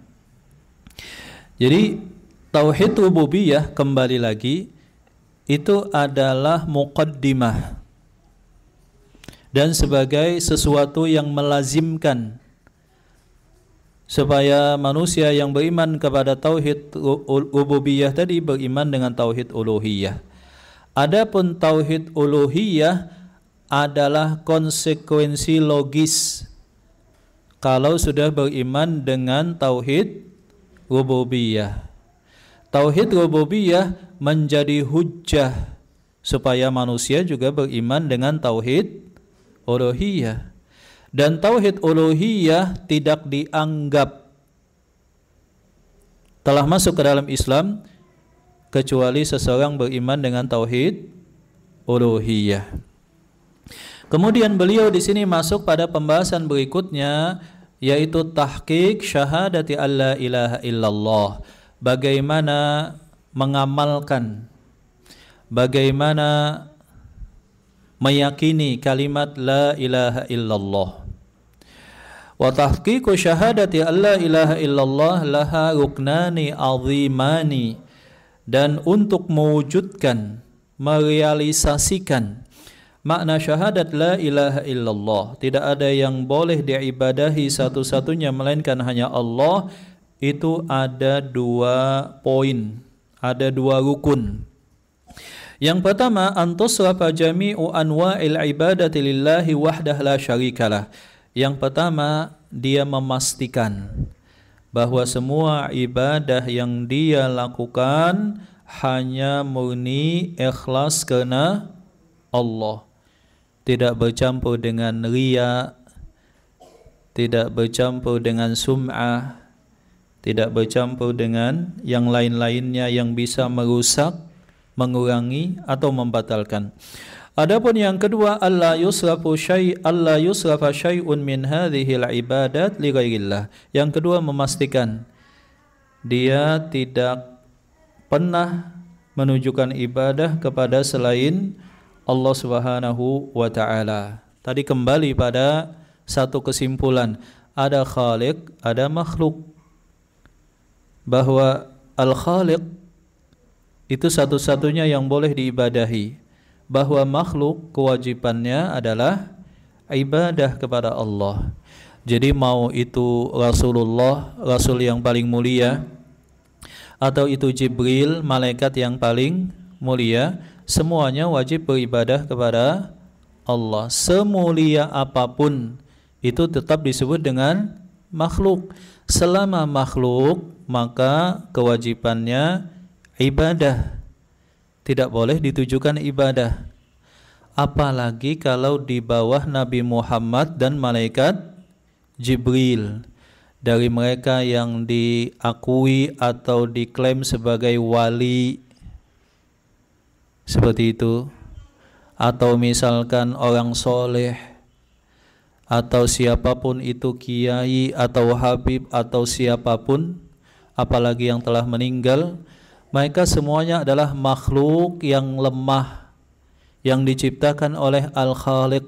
Speaker 1: Jadi tauhid rububiyah kembali lagi itu adalah muqaddimah dan sebagai sesuatu yang melazimkan supaya manusia yang beriman kepada tauhid rububiyah tadi beriman dengan tauhid uluhiyah. Adapun tauhid uluhiyah adalah konsekuensi logis kalau sudah beriman dengan tauhid rububiyah. Tauhid rububiyah menjadi hujjah supaya manusia juga beriman dengan tauhid uluhiyah. Dan tauhid uluhiyah tidak dianggap telah masuk ke dalam Islam kecuali seseorang beriman dengan tauhid uluhiyah. Kemudian beliau di sini masuk pada pembahasan berikutnya, yaitu tahqiq syahadati alla ilaha illallah. Bagaimana mengamalkan, bagaimana meyakini kalimat la ilaha illallah. Wa tahqiqu syahadati alla ilaha illallah laha ruknani azimani, dan untuk mewujudkan, merealisasikan makna syahadat la ilaha illallah, tidak ada yang boleh diibadahi satu-satunya melainkan hanya Allah, itu ada 2 poin, ada 2 rukun. Yang pertama, antusrafa jami'u anwa'il ibadati lillahi wahdah la syarikalah. Yang pertama, dia memastikan bahwa semua ibadah yang dia lakukan hanya murni ikhlas karena Allah, tidak bercampur dengan riya, tidak bercampur dengan sum'ah, tidak bercampur dengan yang lain-lainnya yang bisa merusak, mengurangi atau membatalkan. Adapun yang kedua, alla yusrafa syai'un min hadhil ibadat li ghairillah. Yang kedua, memastikan dia tidak pernah menunjukkan ibadah kepada selain Allah Subhanahu wa taala. Tadi kembali pada satu kesimpulan, ada khaliq, ada makhluk. Bahwa al-khaliq itu satu-satunya yang boleh diibadahi, bahwa makhluk kewajibannya adalah ibadah kepada Allah. Jadi mau itu Rasulullah, Rasul yang paling mulia, atau itu Jibril, malaikat yang paling mulia, semuanya wajib beribadah kepada Allah. Semulia apapun itu tetap disebut dengan makhluk. Selama makhluk, maka kewajibannya ibadah, tidak boleh ditujukan ibadah. Apalagi kalau di bawah Nabi Muhammad dan malaikat Jibril, dari mereka yang diakui atau diklaim sebagai wali, seperti itu. Atau misalkan orang soleh, atau siapapun itu, kiai atau habib atau siapapun, apalagi yang telah meninggal, mereka semuanya adalah makhluk yang lemah, yang diciptakan oleh Al-Khaliq.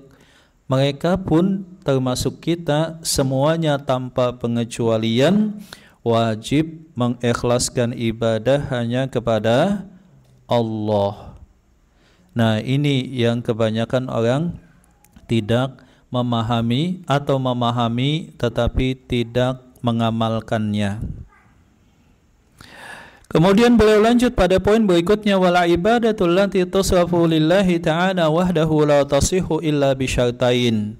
Speaker 1: Mereka pun termasuk kita, semuanya tanpa pengecualian wajib mengikhlaskan ibadah hanya kepada Allah. Nah, ini yang kebanyakan orang tidak memahami atau memahami tetapi tidak mengamalkannya. Kemudian beliau lanjut pada poin berikutnya, wala ibadatul lati tusrafu lillahi ta'ala wahdahu la tasihu illa bisyartain.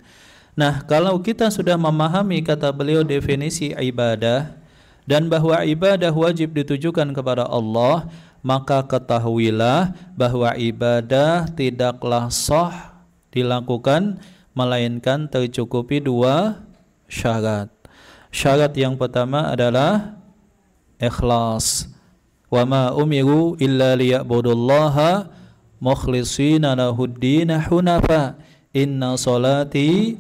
Speaker 1: Nah, kalau kita sudah memahami, kata beliau, definisi ibadah dan bahwa ibadah wajib ditujukan kepada Allah, maka ketahuilah bahwa ibadah tidaklah sah dilakukan melainkan tercukupi 2 syarat. Syarat yang pertama adalah ikhlas. Wa ma umiru illa liya'budullaha mukhlishina lahuddin hunafa. Inna salati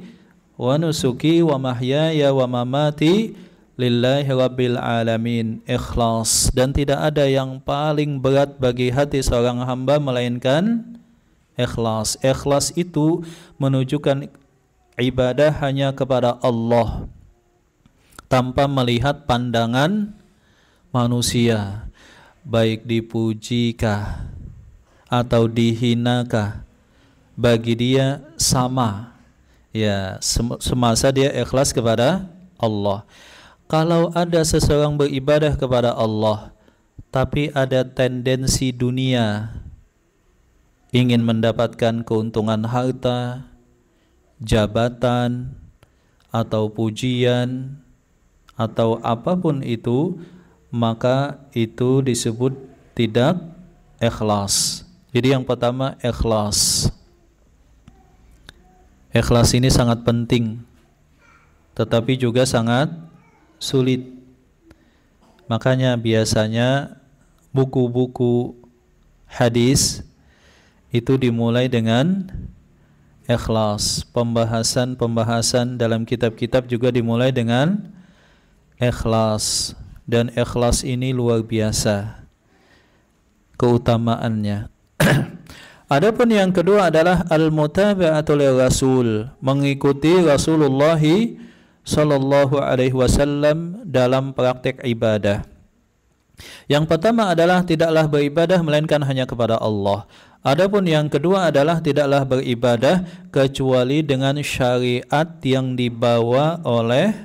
Speaker 1: wa nusuki wa mahyaya wa mamati lillahi rabbil alamin. Ikhlas. Dan tidak ada yang paling berat bagi hati seorang hamba melainkan ikhlas. Ikhlas itu menunjukkan ibadah hanya kepada Allah, tanpa melihat pandangan manusia, baik dipujikah atau dihinakah, bagi dia sama. Ya, semasa dia ikhlas kepada Allah. Kalau ada seseorang beribadah kepada Allah tapi ada tendensi dunia, ingin mendapatkan keuntungan harta, jabatan, atau pujian, atau apapun itu, maka itu disebut tidak ikhlas. Jadi yang pertama ikhlas. Ikhlas ini sangat penting, tetapi juga sangat sulit. Makanya biasanya buku-buku hadis itu dimulai dengan ikhlas. Pembahasan dalam kitab-kitab juga dimulai dengan ikhlas. Dan ikhlas ini luar biasa keutamaannya. Adapun yang kedua adalah al-mutaba'atu lirrasul, mengikuti Rasulullah sallallahu alaihi wasallam dalam praktek ibadah. Yang pertama adalah tidaklah beribadah melainkan hanya kepada Allah. Adapun yang kedua adalah tidaklah beribadah kecuali dengan syariat yang dibawa oleh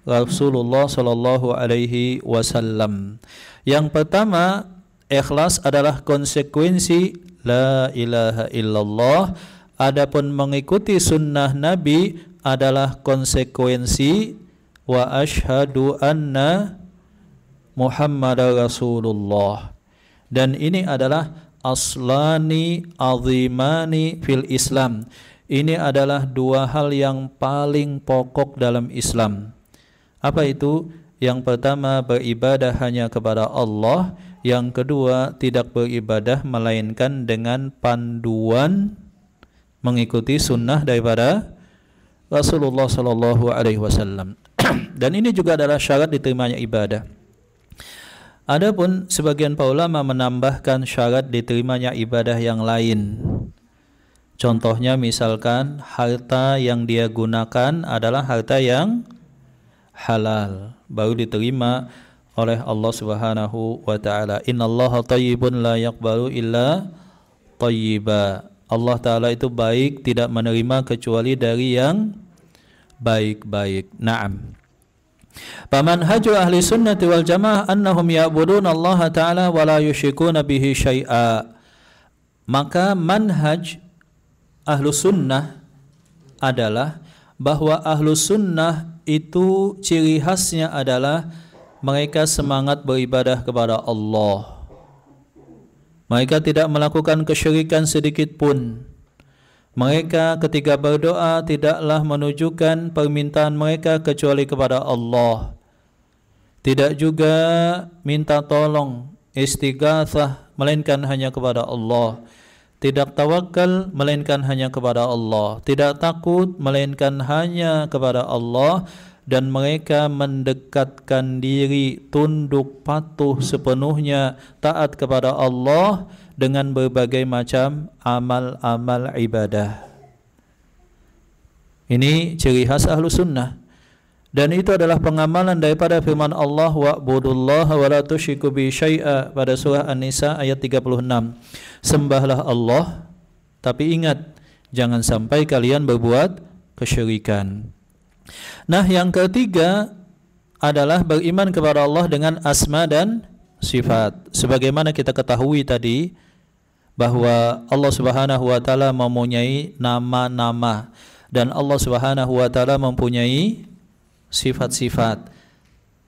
Speaker 1: Rasulullah sallallahu alaihi wasallam. Yang pertama, ikhlas adalah konsekuensi la ilaha illallah. Adapun mengikuti sunnah Nabi adalah konsekuensi wa asyhadu anna Muhammadar Rasulullah. Dan ini adalah aslani azimani fil Islam. Ini adalah dua hal yang paling pokok dalam Islam. Apa itu? Yang pertama, beribadah hanya kepada Allah. Yang kedua, tidak beribadah melainkan dengan panduan mengikuti sunnah daripada Rasulullah sallallahu alaihi wasallam. Dan ini juga adalah syarat diterimanya ibadah. Adapun sebagian para ulama menambahkan syarat diterimanya ibadah yang lain. Contohnya misalkan harta yang dia gunakan adalah harta yang halal, baru diterima oleh Allah Subhanahu wa taala. Innallaha thayyibun la yaqbalu illa thayyiba. Allah taala itu baik, tidak menerima kecuali dari yang baik-baik. Naam. Famanhaju ahli sunnati wal jamaah annahum ya'budun Allah taala wa la yusyrikuna bihi syai'a. Maka manhaj ahlu sunnah adalah bahwa ahlu sunnah itu ciri khasnya adalah mereka semangat beribadah kepada Allah. Mereka tidak melakukan kesyirikan sedikit pun. Mereka ketika berdoa tidaklah menunjukkan permintaan mereka kecuali kepada Allah. Tidak juga minta tolong, istighatsah, melainkan hanya kepada Allah. Tidak tawakal, melainkan hanya kepada Allah. Tidak takut, melainkan hanya kepada Allah. Dan mereka mendekatkan diri, tunduk patuh sepenuhnya, taat kepada Allah dengan berbagai macam amal-amal ibadah. Ini ciri khas ahlu sunnah. Dan itu adalah pengamalan daripada firman Allah wa'budullaha wa la tusyriku bihi syai'a pada surah An-Nisa ayat 36. Sembahlah Allah, tapi ingat jangan sampai kalian berbuat kesyirikan. Nah, yang ketiga adalah beriman kepada Allah dengan asma dan sifat. Sebagaimana kita ketahui tadi bahwa Allah Subhanahu wa taala mempunyai nama-nama dan Allah Subhanahu wa taala mempunyai sifat-sifat.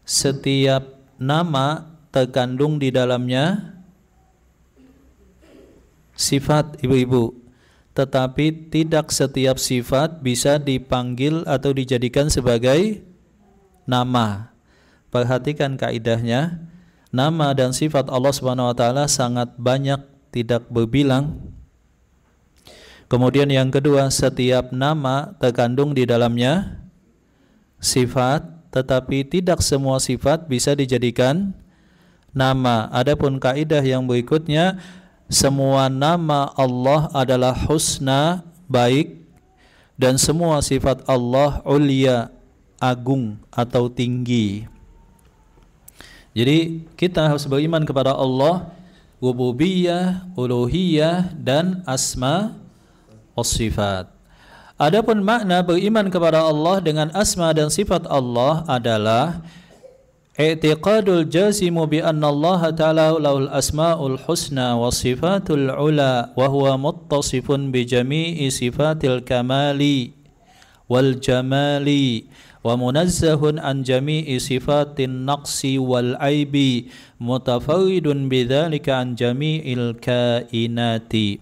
Speaker 1: Setiap nama terkandung di dalamnya sifat, ibu-ibu. Tetapi tidak setiap sifat bisa dipanggil atau dijadikan sebagai nama. Perhatikan kaidahnya, nama dan sifat Allah Subhanahu wa taala sangat banyak, tidak berbilang. Kemudian yang kedua, setiap nama terkandung di dalamnya sifat, tetapi tidak semua sifat bisa dijadikan nama. Adapun kaidah yang berikutnya, semua nama Allah adalah husna, baik, dan semua sifat Allah ulia, agung atau tinggi. Jadi kita harus beriman kepada Allah, rububiyah, uluhiyah, dan asma was sifat. Adapun makna beriman kepada Allah dengan asma dan sifat Allah adalah i'tiqadul jazimu bi anna Allah ta'ala lahul asmaul husna wa sifatul ula wa huwa muttasifun bi jami'i sifatil kamali wal jamali wa munazzahun an jami'i sifatin naqsi wal aibi mutafarridun bidzalika an jami'il kainati.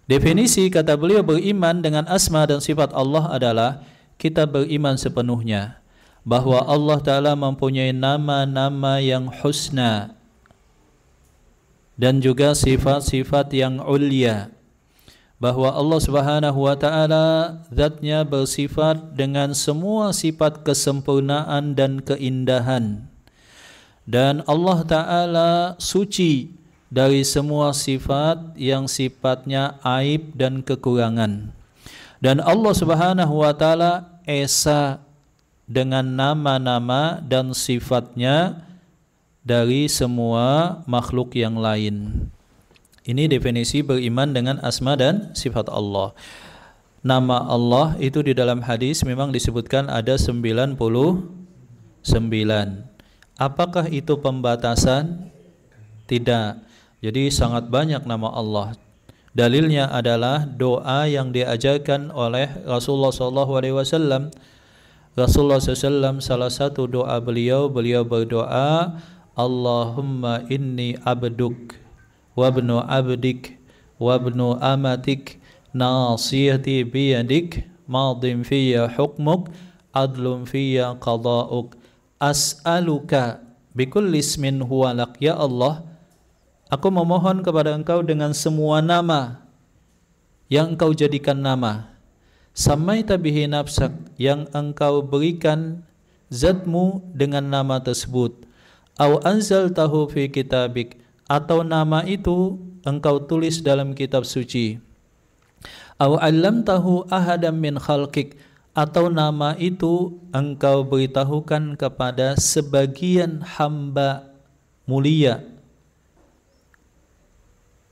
Speaker 1: Definisi kata beliau beriman dengan asma dan sifat Allah adalah kita beriman sepenuhnya bahwa Allah Ta'ala mempunyai nama-nama yang husna dan juga sifat-sifat yang ulia, bahwa Allah Subhanahu wa Ta'ala zatnya bersifat dengan semua sifat kesempurnaan dan keindahan, dan Allah Ta'ala suci dari semua sifat yang sifatnya aib dan kekurangan. Dan Allah Subhanahu wa taala esa dengan nama-nama dan sifatnya dari semua makhluk yang lain. Ini definisi beriman dengan asma dan sifat Allah. Nama Allah itu di dalam hadis memang disebutkan ada 99. Apakah itu pembatasan? Tidak. Jadi sangat banyak nama Allah. Dalilnya adalah doa yang diajarkan oleh Rasulullah SAW. Rasulullah SAW salah satu doa beliau berdoa, Allahumma inni abduk wabnu abdik wabnu amatik nasiyati biyadik madin fiyya hukmuk adlun fiyya qada'uk as'aluka bikulli ismin huwa lak. Ya Allah, aku memohon kepada Engkau dengan semua nama yang Engkau jadikan nama, samaita bihi nafsak, yang Engkau berikan zatmu dengan nama tersebut, au anzaltahu fi kitabik, atau nama itu Engkau tulis dalam kitab suci, au 'allamtahu ahadam min khalqik, atau nama itu Engkau beritahukan kepada sebagian hamba mulia,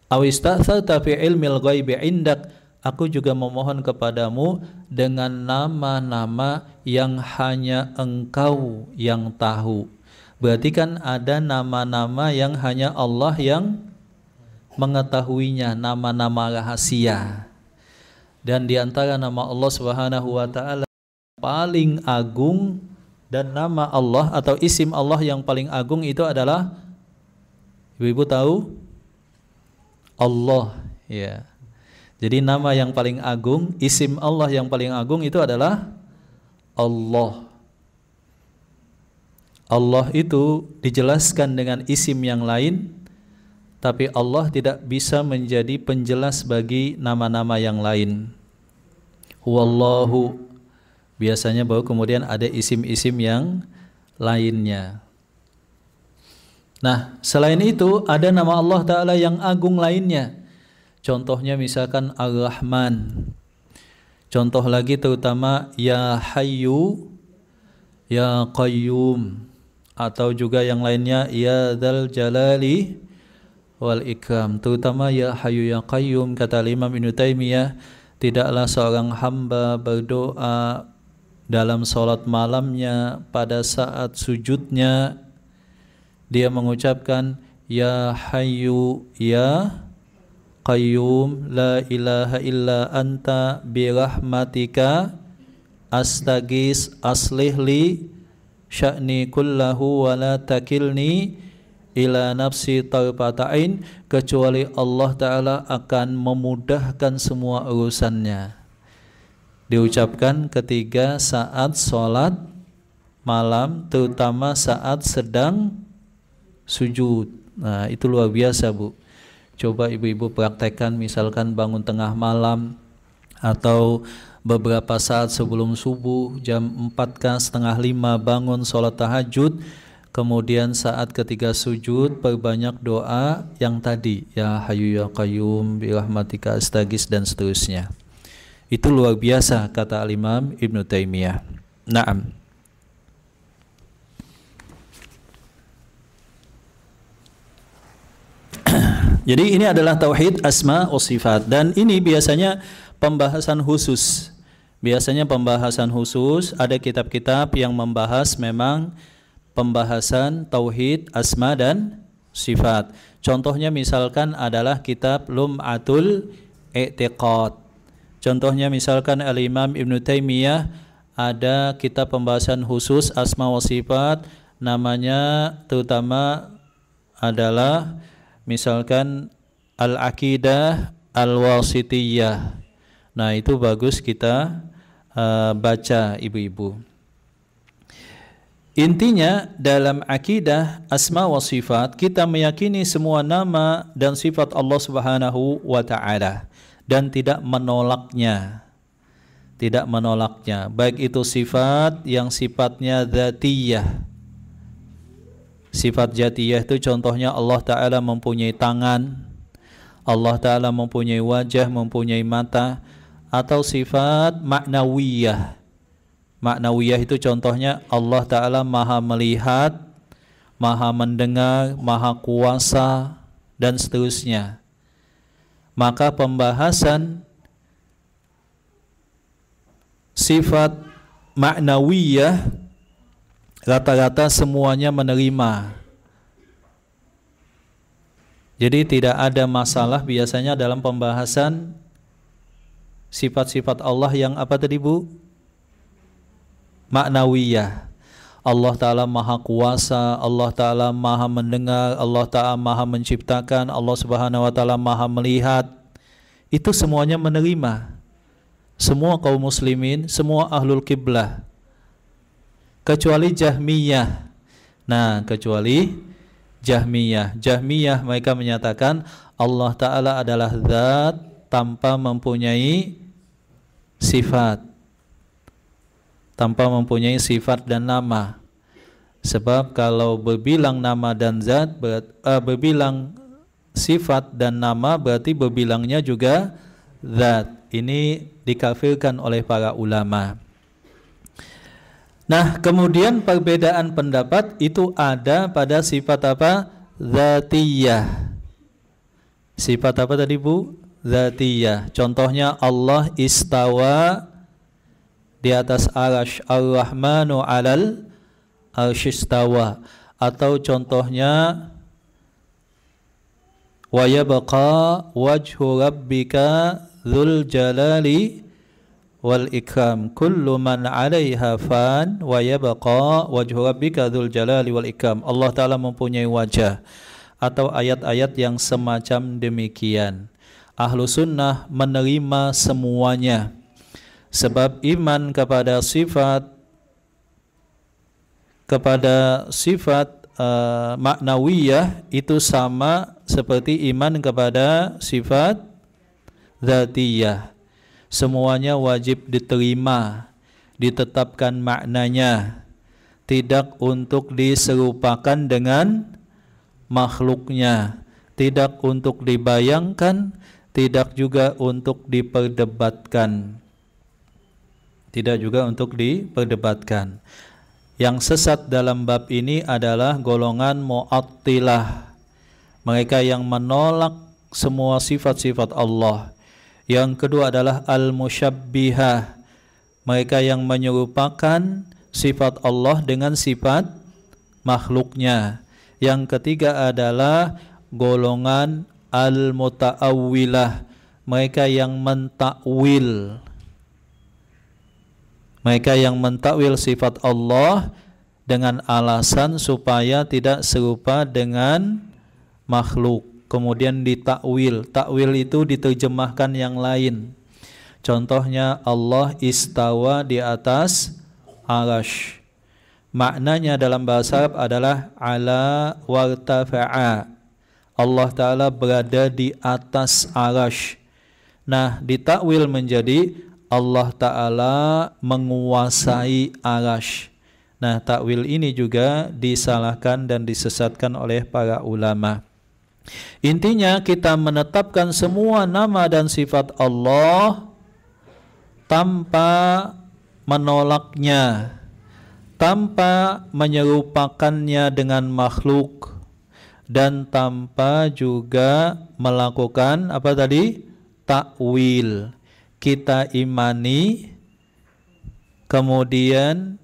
Speaker 1: aw istatharta fi ilmil ghaibi indak, aku juga memohon kepadamu dengan nama-nama yang hanya Engkau yang tahu. Berarti kan ada nama-nama yang hanya Allah yang mengetahuinya, nama-nama rahasia. Dan di antara nama Allah Subhanahu wa taala paling agung, dan nama Allah atau isim Allah yang paling agung itu adalah, ibu-ibu tahu? Allah, ya. Jadi nama yang paling agung, isim Allah yang paling agung itu adalah Allah. Allah itu dijelaskan dengan isim yang lain, tapi Allah tidak bisa menjadi penjelas bagi nama-nama yang lain. Wallahu, biasanya baru kemudian ada isim-isim yang lainnya. Nah, selain itu ada nama Allah Ta'ala yang agung lainnya. Contohnya misalkan Ar-Rahman. Contoh lagi terutama Ya Hayyu, Ya Qayyum, atau juga yang lainnya Ya Dzal Jalali wal Ikram. Terutama Ya Hayyu Ya Qayyum, kata Imam Ibnu Taimiyah, tidaklah seorang hamba berdoa dalam salat malamnya pada saat sujudnya dia mengucapkan Ya Hayyu Ya Qayyum la ilaha illa anta birahmatika astaghis aslih li sya'ni kullahu wa la takilni ila nafsi tarfata'in, kecuali Allah Ta'ala akan memudahkan semua urusannya. Diucapkan ketiga saat sholat malam, terutama saat sedang sujud. Nah, itu luar biasa, Bu. Coba ibu-ibu praktekkan, misalkan bangun tengah malam atau beberapa saat sebelum subuh, jam 4 kah, setengah 5 bangun sholat tahajud, kemudian saat ketiga sujud perbanyak doa yang tadi, Ya Hayyu Ya Qayyum birahmatika astaghis dan seterusnya. Itu luar biasa, kata Al-Imam Ibnu Taimiyah. Naam. Jadi ini adalah tauhid asma wa sifat, dan ini biasanya pembahasan khusus. Biasanya pembahasan khusus, ada kitab-kitab yang membahas memang pembahasan tauhid asma dan sifat. Contohnya misalkan adalah kitab Lum'atul I'tiqad. Contohnya misalkan Al-Imam Ibnu Taimiyah ada kitab pembahasan khusus asma wa sifat, namanya terutama adalah misalkan Al-Aqidah Al-Wasitiyah. Nah, itu bagus kita baca, ibu-ibu. Intinya dalam akidah asma wa sifat, kita meyakini semua nama dan sifat Allah Subhanahu wa ta'ala dan tidak menolaknya. Tidak menolaknya, baik itu sifat yang sifatnya dzatiyah, Sifat Dzatiyah itu contohnya Allah Ta'ala mempunyai tangan, Allah Ta'ala mempunyai wajah, mempunyai mata. Atau sifat Ma'nawiyah. Ma'nawiyah itu contohnya Allah Ta'ala maha melihat, maha mendengar, maha kuasa, dan seterusnya. Maka pembahasan sifat Ma'nawiyah rata-rata semuanya menerima. Jadi tidak ada masalah biasanya dalam pembahasan sifat-sifat Allah yang apa tadi Bu? Ma'nawiyah. Allah Ta'ala maha kuasa, Allah Ta'ala maha mendengar, Allah Ta'ala maha menciptakan, Allah Subhanahu wa Ta'ala maha melihat. Itu semuanya menerima. Semua kaum muslimin, semua ahlul kiblah, kecuali Jahmiyah. Nah, kecuali Jahmiyah. Jahmiyah mereka menyatakan Allah Ta'ala adalah zat tanpa mempunyai sifat, tanpa mempunyai sifat dan nama. Sebab kalau berbilang nama dan zat, berbilang sifat dan nama berarti berbilangnya juga zat. Ini dikafirkan oleh para ulama. Nah, kemudian perbedaan pendapat itu ada pada sifat apa? Dzatiyah. Sifat apa tadi Bu? Dzatiyah. Contohnya Allah istawa di atas arasy, ar-Rahmanu 'alal arsyistawa. Atau contohnya wa yabqa wajhu rabbika dzul jalali wal ikram kullu man 'alaiha fan wa yabqa wajhu rabbika dzul jalali wal ikram. Allah Ta'ala mempunyai wajah. Atau ayat-ayat yang semacam demikian. Ahlu sunnah menerima semuanya. Sebab iman kepada sifat Ma'nawiyah itu sama seperti iman kepada sifat Dzatiyah. Semuanya wajib diterima, ditetapkan maknanya, tidak untuk diserupakan dengan makhluknya, tidak untuk dibayangkan, tidak juga untuk diperdebatkan. Tidak juga untuk diperdebatkan. Yang sesat dalam bab ini adalah golongan Mu'attilah. Mereka yang menolak semua sifat-sifat Allah. Yang kedua adalah Al-Musyabbihah. Mereka yang menyerupakan sifat Allah dengan sifat makhluknya. Yang ketiga adalah golongan Al-Muta'awwilah. Mereka yang mentakwil. Mereka yang mentakwil sifat Allah dengan alasan supaya tidak serupa dengan makhluk. Kemudian ditakwil. Takwil itu diterjemahkan yang lain. Contohnya Allah istawa di atas arasy. Maknanya dalam bahasa Arab adalah ala wartafa'a. Allah Ta'ala berada di atas arasy. Nah, ditakwil menjadi Allah Ta'ala menguasai arasy. Nah, takwil ini juga disalahkan dan disesatkan oleh para ulama. Intinya kita menetapkan semua nama dan sifat Allah tanpa menolaknya, tanpa menyerupakannya dengan makhluk, dan tanpa juga melakukan apa tadi? Takwil. Kita imani, kemudian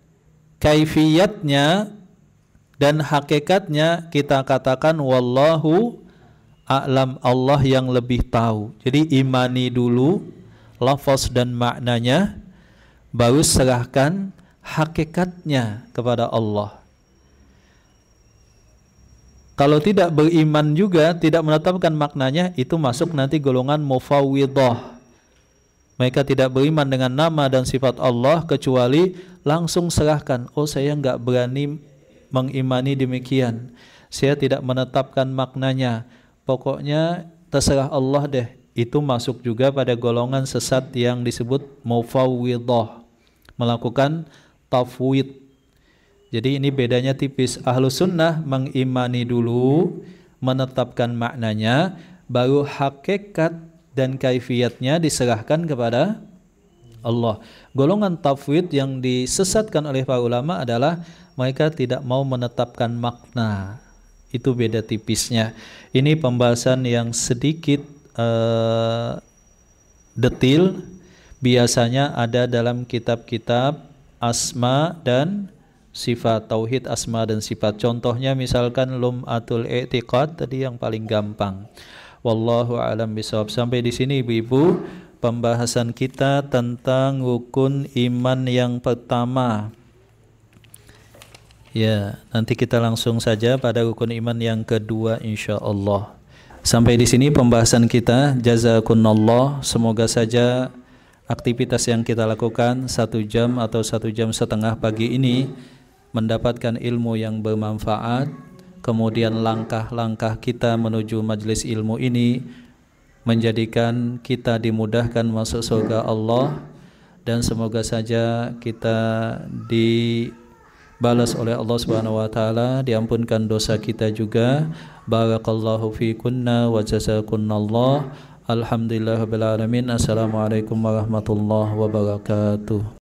Speaker 1: kaifiyatnya dan hakikatnya kita katakan wallahu a'lam, Allah yang lebih tahu. Jadi imani dulu lafaz dan maknanya, baru serahkan hakikatnya kepada Allah. Kalau tidak beriman juga, tidak menetapkan maknanya, itu masuk nanti golongan mufawwidhah. Mereka tidak beriman dengan nama dan sifat Allah kecuali langsung serahkan. Oh, saya enggak berani mengimani demikian. Saya tidak menetapkan maknanya. Pokoknya terserah Allah deh. Itu masuk juga pada golongan sesat yang disebut mufawwidhah, melakukan tafwid. Jadi ini bedanya tipis. Ahlus sunnah mengimani dulu, menetapkan maknanya, baru hakikat dan kaifiatnya diserahkan kepada Allah. Golongan tafwid yang disesatkan oleh para ulama adalah mereka tidak mau menetapkan makna. Itu beda tipisnya. Ini pembahasan yang sedikit detil, biasanya ada dalam kitab-kitab asma dan sifat, tauhid asma dan sifat. Contohnya misalkan Lum'atul I'tiqad tadi yang paling gampang. Wallahu a'lam bishawab. Sampai di sini Ibu-ibu pembahasan kita tentang rukun iman yang pertama. Ya, nanti kita langsung saja pada rukun iman yang kedua insyaallah. Sampai di sini pembahasan kita. Jazakumullah. Semoga saja aktivitas yang kita lakukan 1 jam atau 1 jam setengah pagi ini mendapatkan ilmu yang bermanfaat. Kemudian langkah-langkah kita menuju majelis ilmu ini menjadikan kita dimudahkan masuk surga Allah, dan semoga saja kita dibalas oleh Allah Subhanahu wa taala, diampunkan dosa kita juga. Barakallahu fikunna wa jazakunallah. Alhamdulillahirabbil alamin. Assalamualaikum warahmatullahi wabarakatuh.